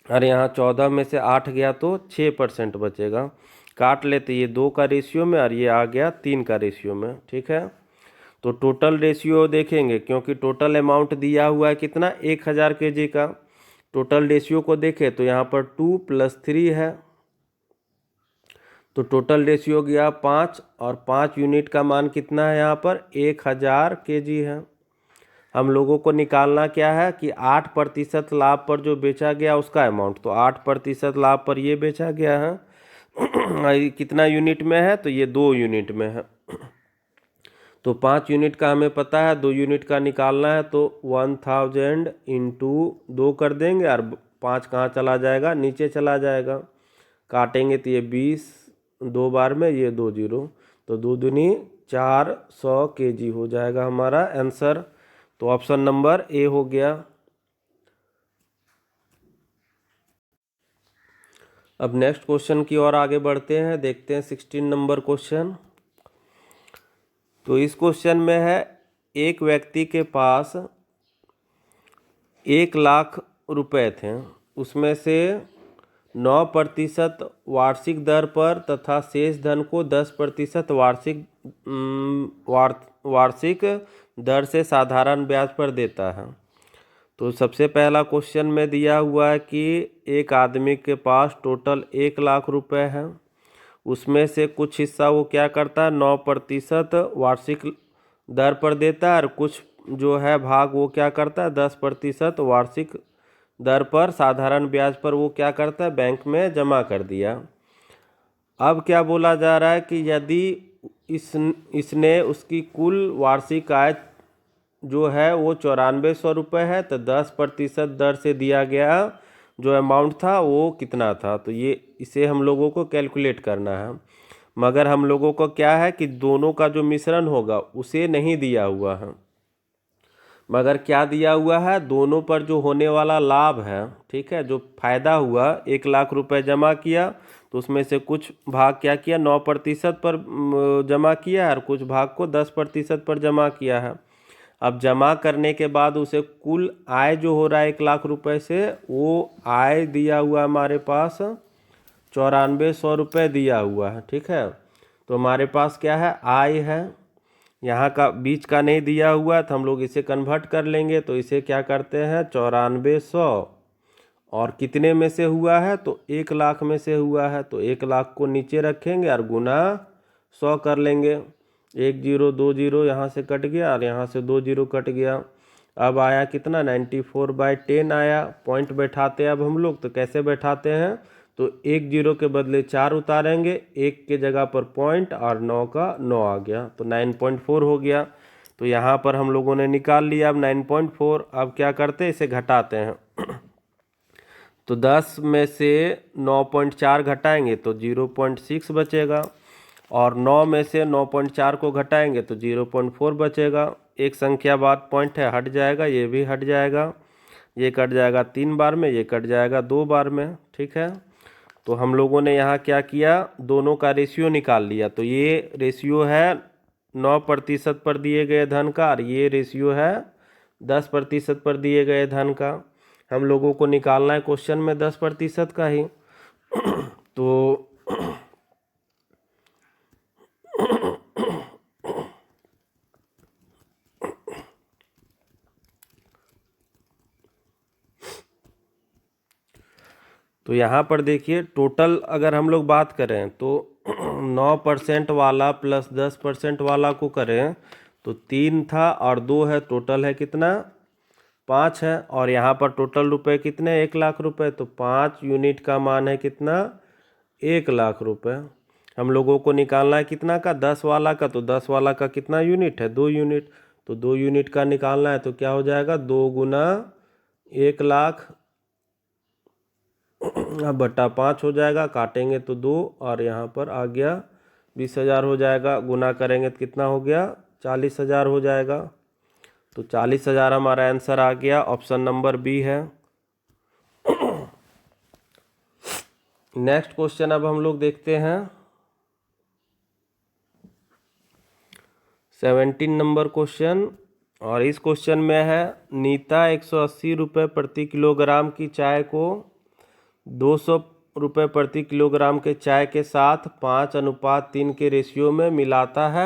और यहाँ 14 में से 8 गया तो 6% बचेगा। काट लेते ये 2 का रेशियो में और ये आ गया 3 का रेशियो में। ठीक है, तो टोटल रेशियो देखेंगे क्योंकि टोटल अमाउंट दिया हुआ है कितना 1000 केजी का। टोटल रेशियो को देखें तो यहाँ पर 2 + 3 है, तो टोटल रेशियो गया 5 और 5 यूनिट का मान कितना है यहाँ पर 1000 केजी है। हम लोगों को निकालना क्या है कि 8% लाभ पर जो बेचा गया उसका अमाउंट, तो 8% लाभ पर ये बेचा गया है कितना यूनिट में है, तो ये 2 यूनिट में है। तो 5 यूनिट का हमें पता है, 2 यूनिट का निकालना है, तो 1000 × 2 कर देंगे और 5 कहाँ चला जाएगा नीचे चला जाएगा। काटेंगे तो ये 20 2 बार में, ये 2 0, तो 2 दूनी 400 केजी हो जाएगा हमारा आंसर। तो ऑप्शन नंबर ए हो गया। अब नेक्स्ट क्वेश्चन की ओर आगे बढ़ते हैं, देखते हैं 16 नंबर क्वेश्चन। तो इस क्वेश्चन में है एक व्यक्ति के पास 1 लाख रुपए थे, उसमें से 9% वार्षिक दर पर तथा शेष धन को 10% वार्षिक दर से साधारण ब्याज पर देता है। तो सबसे पहला क्वेश्चन में दिया हुआ है कि एक आदमी के पास टोटल 1 लाख रुपए है, उसमें से कुछ हिस्सा वो क्या करता है 9% वार्षिक दर पर देता है और कुछ जो है भाग वो क्या करता है 10% वार्षिक दर पर साधारण ब्याज पर वो क्या करता है बैंक में जमा कर दिया। अब क्या बोला जा रहा है कि यदि इसने उसकी कुल वार्षिक आय जो है वो 9400 रुपये है, तो 10% दर से दिया गया जो अमाउंट था वो कितना था, तो ये इसे हम लोगों को कैलकुलेट करना है। मगर हम लोगों को क्या है कि दोनों का जो मिश्रण होगा उसे नहीं दिया हुआ है, मगर क्या दिया हुआ है दोनों पर जो होने वाला लाभ है, ठीक है, जो फायदा हुआ 1 लाख रुपए जमा किया तो उसमें से कुछ भाग क्या किया 9% पर जमा किया और कुछ भाग को 10% पर जमा किया है। अब जमा करने के बाद उसे कुल आय जो हो रहा है 1 लाख रुपए से, वो आय दिया हुआ हमारे पास 9400 रुपये दिया हुआ है। ठीक है, तो हमारे पास क्या है आय है, यहाँ का बीच का नहीं दिया हुआ है तो हम लोग इसे कन्वर्ट कर लेंगे। तो इसे क्या करते हैं 9400 और कितने में से हुआ है तो 1 लाख में से हुआ है, तो 1 लाख को नीचे रखेंगे और गुना 100 कर लेंगे। 1 0 2 0 यहाँ से कट गया और यहाँ से 2 0 कट गया। अब आया कितना 94/10 आया। पॉइंट बैठाते हैं अब हम लोग, तो कैसे बैठाते हैं तो 1 0 के बदले 4 उतारेंगे, 1 के जगह पर पॉइंट और 9 का 9 आ गया, तो 9.4 हो गया। तो यहाँ पर हम लोगों ने निकाल लिया अब 9.4। अब क्या करते हैं इसे घटाते हैं तो 10 में से 9.4 घटाएंगे तो 0.6 बचेगा और 9 में से 9.4 को घटाएंगे तो 0.4 बचेगा। एक संख्या बाद पॉइंट है हट जाएगा, ये भी हट जाएगा, ये कट जाएगा 3 बार में, ये कट जाएगा 2 बार में। ठीक है, तो हम लोगों ने यहाँ क्या किया दोनों का रेशियो निकाल लिया। तो ये रेशियो है 9% पर दिए गए धन का और ये रेशियो है 10% पर दिए गए धन का। हम लोगों को निकालना है क्वेश्चन में 10% का ही। तो तो यहाँ पर देखिए टोटल अगर हम लोग बात करें तो 9% वाला प्लस 10% वाला को करें तो 3 था और 2 है, टोटल है कितना 5 है। और यहाँ पर टोटल रुपए कितने 1 लाख रुपए, तो 5 यूनिट का मान है कितना 1 लाख रुपए। हम लोगों को निकालना है कितना का 10 वाला का, तो 10 वाला का कितना यूनिट है 2 यूनिट, तो 2 यूनिट का निकालना है तो क्या हो जाएगा 2 गुना 1 लाख अब बटा 5 हो जाएगा, काटेंगे तो 2 और यहाँ पर आ गया 20,000 हो जाएगा, गुना करेंगे तो कितना हो गया 40,000 हो जाएगा। तो 40,000 हमारा आंसर आ गया, ऑप्शन नंबर बी है। नेक्स्ट क्वेश्चन अब हम लोग देखते हैं 17 नंबर क्वेश्चन, और इस क्वेश्चन में है नीता 180 रुपये प्रति किलोग्राम की चाय को 200 रुपये प्रति किलोग्राम के चाय के साथ 5:3 के रेशियो में मिलाता है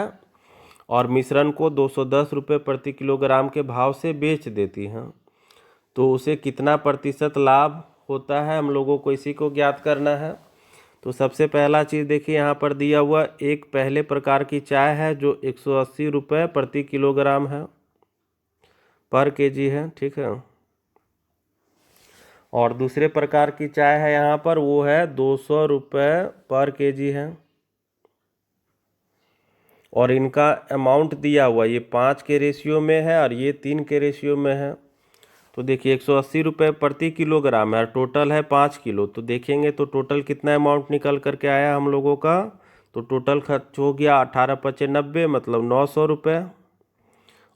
और मिश्रण को 210 रुपये प्रति किलोग्राम के भाव से बेच देती हैं, तो उसे कितना प्रतिशत लाभ होता है, हम लोगों को इसी को ज्ञात करना है। तो सबसे पहला चीज़ देखिए यहाँ पर दिया हुआ एक पहले प्रकार की चाय है जो 180 रुपये प्रति किलोग्राम है, पर केजी है, ठीक है। और दूसरे प्रकार की चाय है यहाँ पर वो है 200 रुपये पर केजी है, और इनका अमाउंट दिया हुआ ये 5 के रेशियो में है और ये 3 के रेशियो में है। तो देखिए 180 रुपये प्रति किलोग्राम है, टोटल है 5 किलो, तो देखेंगे तो टोटल कितना अमाउंट निकल करके आया हम लोगों का, तो टोटल खर्च हो गया 18×5 = 90 मतलब 900 रुपये।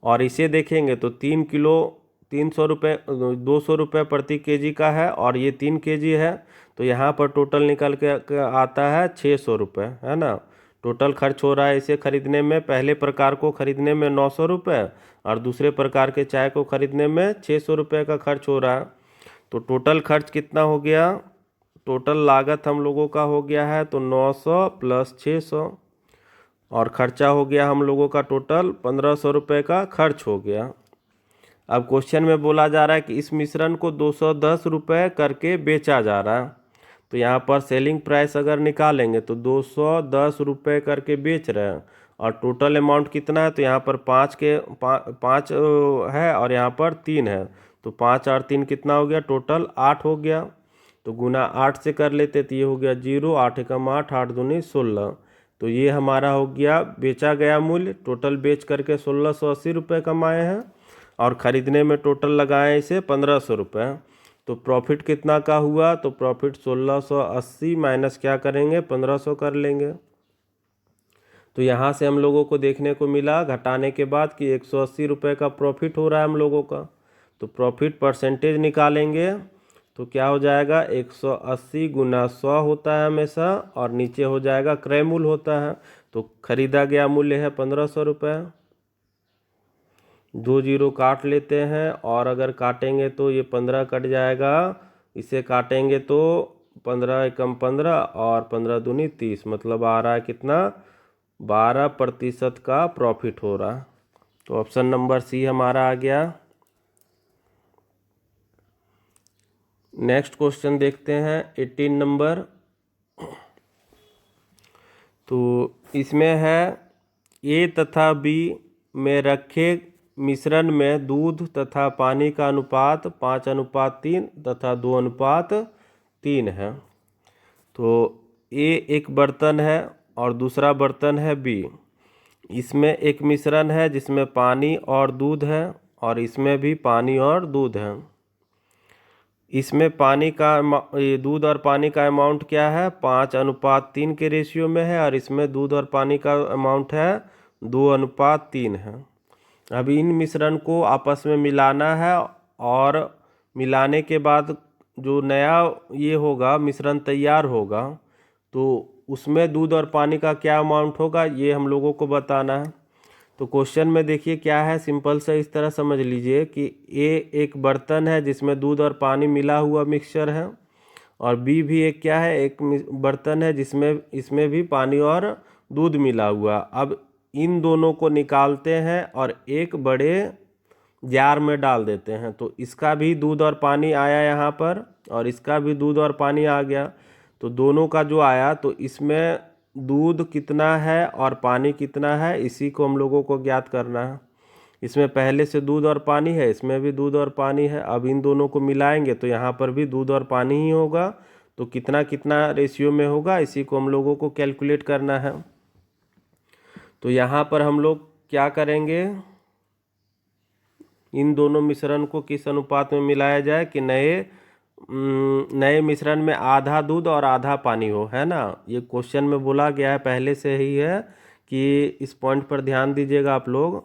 और इसे देखेंगे तो 3 किलो 300 रुपये 200 रुपये प्रति केजी का है और ये 3 केजी है, तो यहाँ पर टोटल निकल के आता है 600 रुपये, है ना। टोटल खर्च हो रहा है इसे खरीदने में, पहले प्रकार को खरीदने में 900 रुपये और दूसरे प्रकार के चाय को खरीदने में 600 रुपये का खर्च हो रहा है। तो टोटल खर्च कितना हो गया, टोटल लागत हम लोगों का हो गया है तो 900 + 600 और खर्चा हो गया हम लोगों का टोटल 1500 रुपये का खर्च हो गया। अब क्वेश्चन में बोला जा रहा है कि इस मिश्रण को 210 रुपये करके बेचा जा रहा है, तो यहाँ पर सेलिंग प्राइस अगर निकालेंगे तो 210 रुपये करके बेच रहे हैं और टोटल अमाउंट कितना है, तो यहाँ पर 5 है और यहाँ पर 3 है, तो 5 और 3 कितना हो गया टोटल 8 हो गया। तो गुना 8 से कर लेते तो ये हो गया 0, 8 एकम 8, 8 दूनी 16, तो ये हमारा हो गया बेचा गया मूल्य। टोटल बेच करके 1680 रुपये कमाए हैं और ख़रीदने में टोटल लगाए इसे 1500 रुपये। तो प्रॉफिट कितना का हुआ, तो प्रॉफिट 1680 माइनस क्या करेंगे 1500 कर लेंगे। तो यहाँ से हम लोगों को देखने को मिला घटाने के बाद कि 180 रुपये का प्रॉफिट हो रहा है हम लोगों का। तो प्रॉफिट परसेंटेज निकालेंगे तो क्या हो जाएगा 180 × 100 होता है हमेशा, और नीचे हो जाएगा क्रय मूल्य होता है, तो खरीदा गया मूल्य है 1500 रुपये। 2 0 काट लेते हैं और अगर काटेंगे तो ये 15 कट जाएगा, इसे काटेंगे तो 15 एकम 15 और 15 दूनी 30, मतलब आ रहा है कितना 12% का प्रॉफिट हो रहा है। तो ऑप्शन नंबर सी हमारा आ गया। नेक्स्ट क्वेश्चन देखते हैं 18 नंबर। तो इसमें है ए तथा बी में रखे मिश्रण में दूध तथा पानी का अनुपात 5:3 तथा 2:3 है। तो ए एक बर्तन है और दूसरा बर्तन है बी। इसमें एक मिश्रण है जिसमें पानी और दूध है और इसमें भी पानी और दूध है। इसमें पानी का दूध और पानी का अमाउंट क्या है 5:3 के रेशियो में है और इसमें दूध और पानी का अमाउंट है 2:3 है। अब इन मिश्रण को आपस में मिलाना है और मिलाने के बाद जो नया ये होगा मिश्रण तैयार होगा तो उसमें दूध और पानी का क्या अमाउंट होगा ये हम लोगों को बताना है। तो क्वेश्चन में देखिए क्या है, सिंपल से इस तरह समझ लीजिए कि ए एक बर्तन है जिसमें दूध और पानी मिला हुआ मिक्सचर है और बी भी एक क्या है एक बर्तन है जिसमें इसमें भी पानी और दूध मिला हुआ। अब इन दोनों को निकालते हैं और एक बड़े जार में डाल देते हैं। तो इसका भी दूध और पानी आया यहाँ पर, और इसका भी दूध और पानी आ गया। तो दोनों का जो आया, तो इसमें दूध कितना है और पानी कितना है, इसी को हम लोगों को ज्ञात करना है। इसमें पहले से दूध और पानी है, इसमें भी दूध और पानी है। अब इन दोनों को मिलाएंगे तो यहाँ पर भी दूध और पानी ही होगा। तो कितना कितना रेशियो में होगा, इसी को हम लोगों को कैलकुलेट करना है। तो यहाँ पर हम लोग क्या करेंगे, इन दोनों मिश्रण को किस अनुपात में मिलाया जाए कि नए मिश्रण में आधा दूध और आधा पानी हो, है ना। ये क्वेश्चन में बोला गया है, पहले से ही है, कि इस पॉइंट पर ध्यान दीजिएगा आप लोग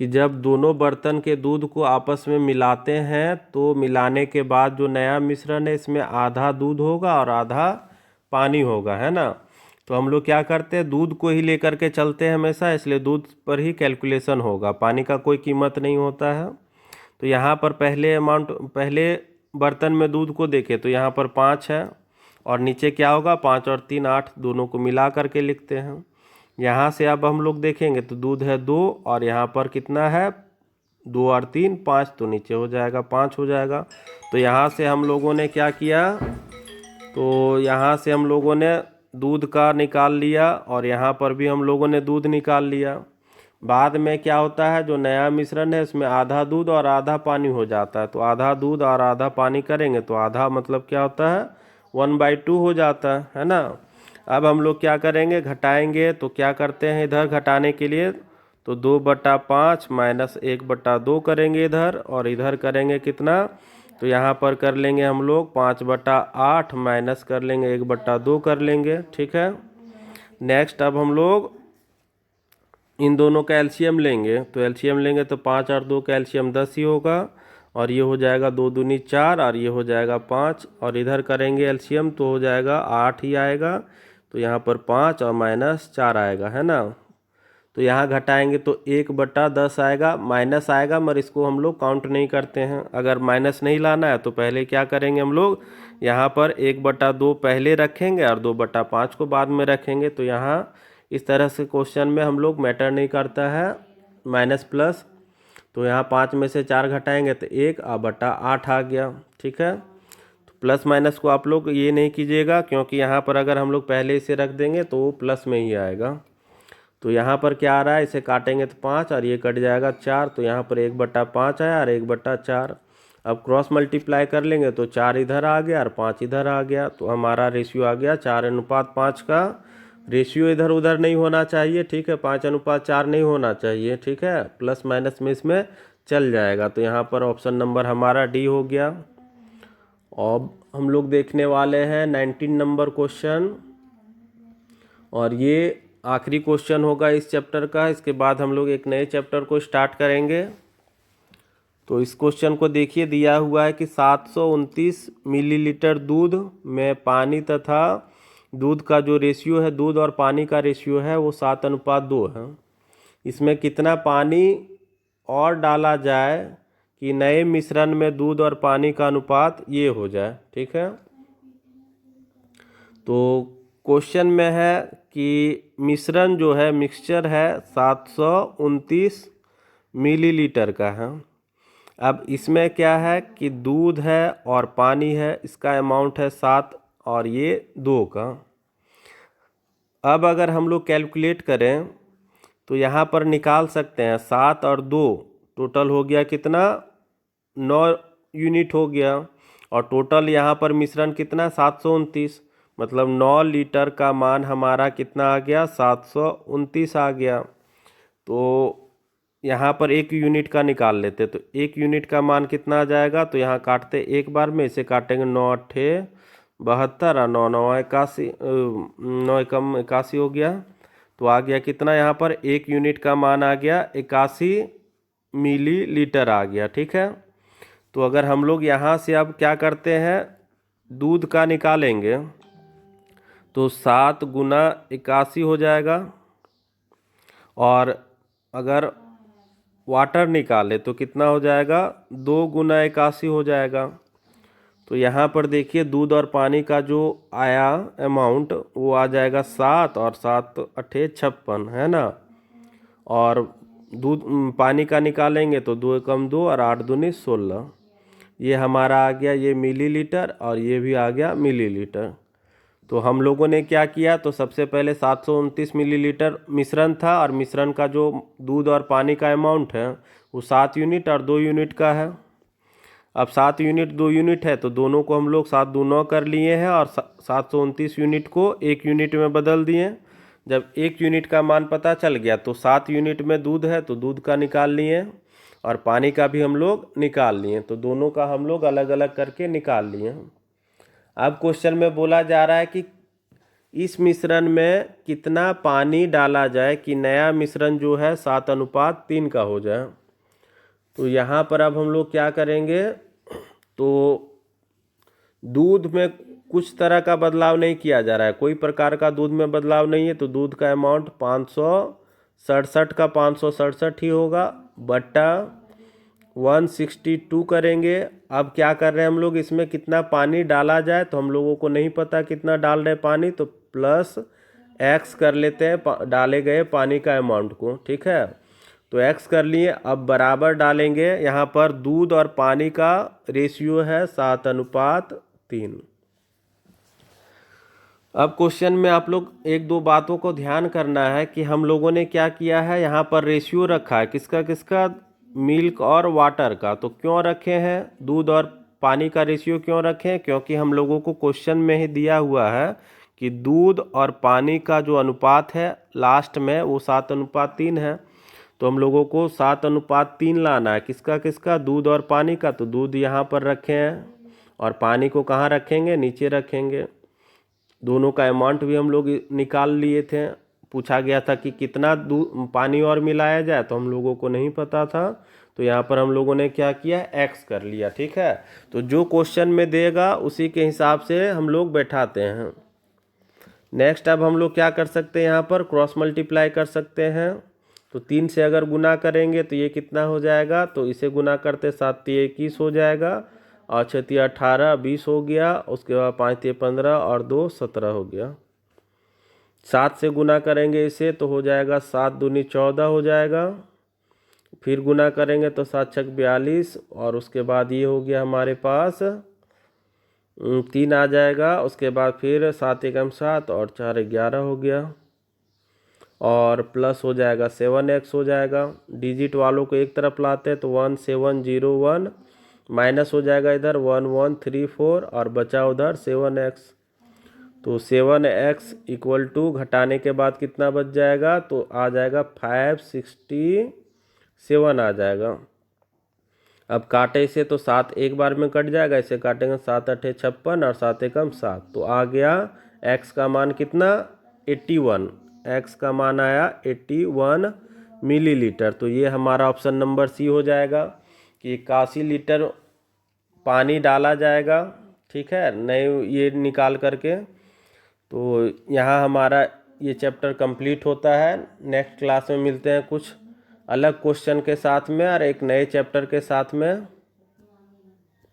कि जब दोनों बर्तन के दूध को आपस में मिलाते हैं तो मिलाने के बाद जो नया मिश्रण है इसमें आधा दूध होगा और आधा पानी होगा, है ना। तो हम लोग क्या करते हैं, दूध को ही लेकर के चलते हैं हमेशा, इसलिए दूध पर ही कैलकुलेशन होगा, पानी का कोई कीमत नहीं होता है। तो यहाँ पर पहले बर्तन में दूध को देखें तो यहाँ पर 5 है, और नीचे क्या होगा, 5 और 3 8, दोनों को मिला करके लिखते हैं। यहाँ से अब हम लोग देखेंगे तो दूध है 2, और यहाँ पर कितना है, 2 और 3 5, तो नीचे हो जाएगा 5 हो जाएगा। तो यहाँ से हम लोगों ने क्या किया, तो यहाँ से हम लोगों ने दूध का निकाल लिया, और यहाँ पर भी हम लोगों ने दूध निकाल लिया। बाद में क्या होता है, जो नया मिश्रण है उसमें आधा दूध और आधा पानी हो जाता है। तो आधा दूध और आधा पानी करेंगे तो आधा मतलब क्या होता है, 1/2 हो जाता है ना। अब हम लोग क्या करेंगे, घटाएंगे। तो क्या करते हैं इधर घटाने के लिए, तो 2/5 माइनस 1/2 करेंगे इधर, और इधर करेंगे कितना, तो यहाँ पर कर लेंगे हम लोग 5/8 माइनस कर लेंगे 1/2 कर लेंगे, ठीक है। नेक्स्ट अब हम लोग इन दोनों का एलसीएम लेंगे। तो एलसीएम लेंगे तो 5 और 2 का एलसीएम 10 ही होगा, और ये हो जाएगा 2 दूनी 4, और ये हो जाएगा 5, और इधर करेंगे एलसीएम तो हो जाएगा 8 ही आएगा। तो यहाँ पर 5 और माइनस 4 आएगा, है ना। तो यहाँ घटाएंगे तो 1/10 आएगा, माइनस आएगा मगर इसको हम लोग काउंट नहीं करते हैं। अगर माइनस नहीं लाना है तो पहले क्या करेंगे हम लोग, यहाँ पर 1/2 पहले रखेंगे और 2/5 को बाद में रखेंगे। तो यहाँ इस तरह से क्वेश्चन में हम लोग मैटर नहीं करता है माइनस प्लस। तो यहाँ 5 में से 4 घटाएंगे तो 1/8 आ गया, ठीक है। तो प्लस माइनस को आप लोग ये नहीं कीजिएगा, क्योंकि यहाँ पर अगर हम लोग पहले इसे रख देंगे तो वो प्लस में ही आएगा। तो यहाँ पर क्या आ रहा है, इसे काटेंगे तो 5 और ये कट जाएगा 4। तो यहाँ पर 1/5 आया और 1/4। अब क्रॉस मल्टीप्लाई कर लेंगे तो 4 इधर आ गया और 5 इधर आ गया। तो हमारा रेशियो आ गया 4:5 का। रेशियो इधर उधर नहीं होना चाहिए, ठीक है, 5:4 नहीं होना चाहिए, ठीक है। प्लस माइनस में इसमें चल जाएगा। तो यहाँ पर ऑप्शन नंबर हमारा डी हो गया। अब हम लोग देखने वाले हैं 19 नंबर क्वेश्चन, और ये आखिरी क्वेश्चन होगा इस चैप्टर का। इसके बाद हम लोग एक नए चैप्टर को स्टार्ट करेंगे। तो इस क्वेश्चन को देखिए, दिया हुआ है कि 729 मिलीलीटर दूध में पानी तथा दूध का जो रेशियो है, दूध और पानी का रेशियो है वो 7:2 है। इसमें कितना पानी और डाला जाए कि नए मिश्रण में दूध और पानी का अनुपात ये हो जाए, ठीक है। तो क्वेश्चन में है कि मिश्रण जो है, मिक्सचर है 729 मिलीलीटर का है। अब इसमें क्या है कि दूध है और पानी है, इसका अमाउंट है 7 और ये 2 का। अब अगर हम लोग कैलकुलेट करें तो यहाँ पर निकाल सकते हैं 7 और 2 टोटल हो गया कितना, 9 यूनिट हो गया। और टोटल यहाँ पर मिश्रण कितना, 729, मतलब 9 लीटर का मान हमारा कितना आ गया, 729 आ गया। तो यहाँ पर 1 यूनिट का निकाल लेते, तो 1 यूनिट का मान कितना आ जाएगा, तो यहाँ काटते एक बार में, इसे काटेंगे 9 8 72 और 9 9 81, 9 एकम 81 हो गया। तो आ गया कितना, यहाँ पर 1 यूनिट का मान आ गया 81 मिलीलीटर आ गया, ठीक है। तो अगर हम लोग यहाँ से अब क्या करते हैं, दूध का निकालेंगे तो 7 गुना 81 हो जाएगा, और अगर वाटर निकाले तो कितना हो जाएगा, 2 गुना 81 हो जाएगा। तो यहाँ पर देखिए दूध और पानी का जो आया अमाउंट वो आ जाएगा 7 और 7 8 56, है ना। और दूध पानी का निकालेंगे तो 2 एकम 2 और 8 दूनी 16। ये हमारा आ गया ये मिलीलीटर और ये भी आ गया मिलीलीटर। तो हम लोगों ने क्या किया, तो सबसे पहले 729 मिलीलीटर मिश्रण था और मिश्रण का जो दूध और पानी का अमाउंट है वो 7 यूनिट और 2 यूनिट का है। अब 7 यूनिट 2 यूनिट है तो दोनों को हम लोग 7 दूनी 9 कर लिए हैं और 729 यूनिट को 1 यूनिट में बदल दिए। जब 1 यूनिट का मान पता चल गया तो 7 यूनिट में दूध है तो दूध का निकाल लिए और पानी का भी हम लोग निकाल लिए। तो दोनों का हम लोग अलग अलग करके निकाल लिए। अब क्वेश्चन में बोला जा रहा है कि इस मिश्रण में कितना पानी डाला जाए कि नया मिश्रण जो है 7:3 का हो जाए। तो यहाँ पर अब हम लोग क्या करेंगे, तो दूध में कुछ तरह का बदलाव नहीं किया जा रहा है, कोई प्रकार का दूध में बदलाव नहीं है। तो दूध का अमाउंट 567 का 567 ही होगा बट्टा 162 करेंगे। अब क्या कर रहे हैं हम लोग, इसमें कितना पानी डाला जाए तो हम लोगों को नहीं पता कितना डाल रहे पानी, तो प्लस एक्स कर लेते हैं डाले गए पानी का अमाउंट को। ठीक है, तो एक्स कर लिए। अब बराबर डालेंगे, यहाँ पर दूध और पानी का रेशियो है 7:3। अब क्वेश्चन में आप लोग एक दो बातों को ध्यान करना है कि हम लोगों ने क्या किया है, यहाँ पर रेशियो रखा है किसका किसका, मिल्क और वाटर का। तो क्यों रखे हैं दूध और पानी का रेशियो क्यों रखें, क्योंकि हम लोगों को क्वेश्चन में ही दिया हुआ है कि दूध और पानी का जो अनुपात है लास्ट में वो 7:3 है। तो हम लोगों को 7:3 लाना है किसका किसका, दूध और पानी का। तो दूध यहाँ पर रखे हैं और पानी को कहाँ रखेंगे, नीचे रखेंगे। दोनों का अमाउंट भी हम लोग निकाल लिए थे, पूछा गया था कि कितना दूध पानी और मिलाया जाए, तो हम लोगों को नहीं पता था। तो यहाँ पर हम लोगों ने क्या किया, एक्स कर लिया। ठीक है, तो जो क्वेश्चन में देगा उसी के हिसाब से हम लोग बैठाते हैं। नेक्स्ट अब हम लोग क्या कर सकते हैं, यहाँ पर क्रॉस मल्टीप्लाई कर सकते हैं। तो 3 से अगर गुना करेंगे तो ये कितना हो जाएगा, तो इसे गुना करते 7 × 21 हो जाएगा और 6 × 18 20 हो गया। उसके बाद 5 × 15 और 2 17 हो गया। 7 से गुना करेंगे इसे तो हो जाएगा 7 दूनी 14 हो जाएगा। फिर गुना करेंगे तो 7 × 6 42 और उसके बाद ये हो गया हमारे पास 3 आ जाएगा। उसके बाद फिर 7 × 1 7 और 4 11 हो गया और प्लस हो जाएगा 7x हो जाएगा। डिजिट वालों को एक तरफ लाते हैं तो 1701 माइनस हो जाएगा इधर 1134 और बचा उधर 7x। तो 7x इक्वल टू घटाने के बाद कितना बच जाएगा, तो आ जाएगा 567 आ जाएगा। अब काटे से तो 7 एक बार में कट जाएगा, इसे काटेंगे 7 × 8 = 56 और 7 × 7 तो आ गया x का मान कितना 81। x का मान आया 81 मिलीलीटर। तो ये हमारा ऑप्शन नंबर सी हो जाएगा कि 81 लीटर पानी डाला जाएगा। ठीक है, नहीं ये निकाल करके। तो यहाँ हमारा ये चैप्टर कंप्लीट होता है। नेक्स्ट क्लास में मिलते हैं कुछ अलग क्वेश्चन के साथ में और एक नए चैप्टर के साथ में।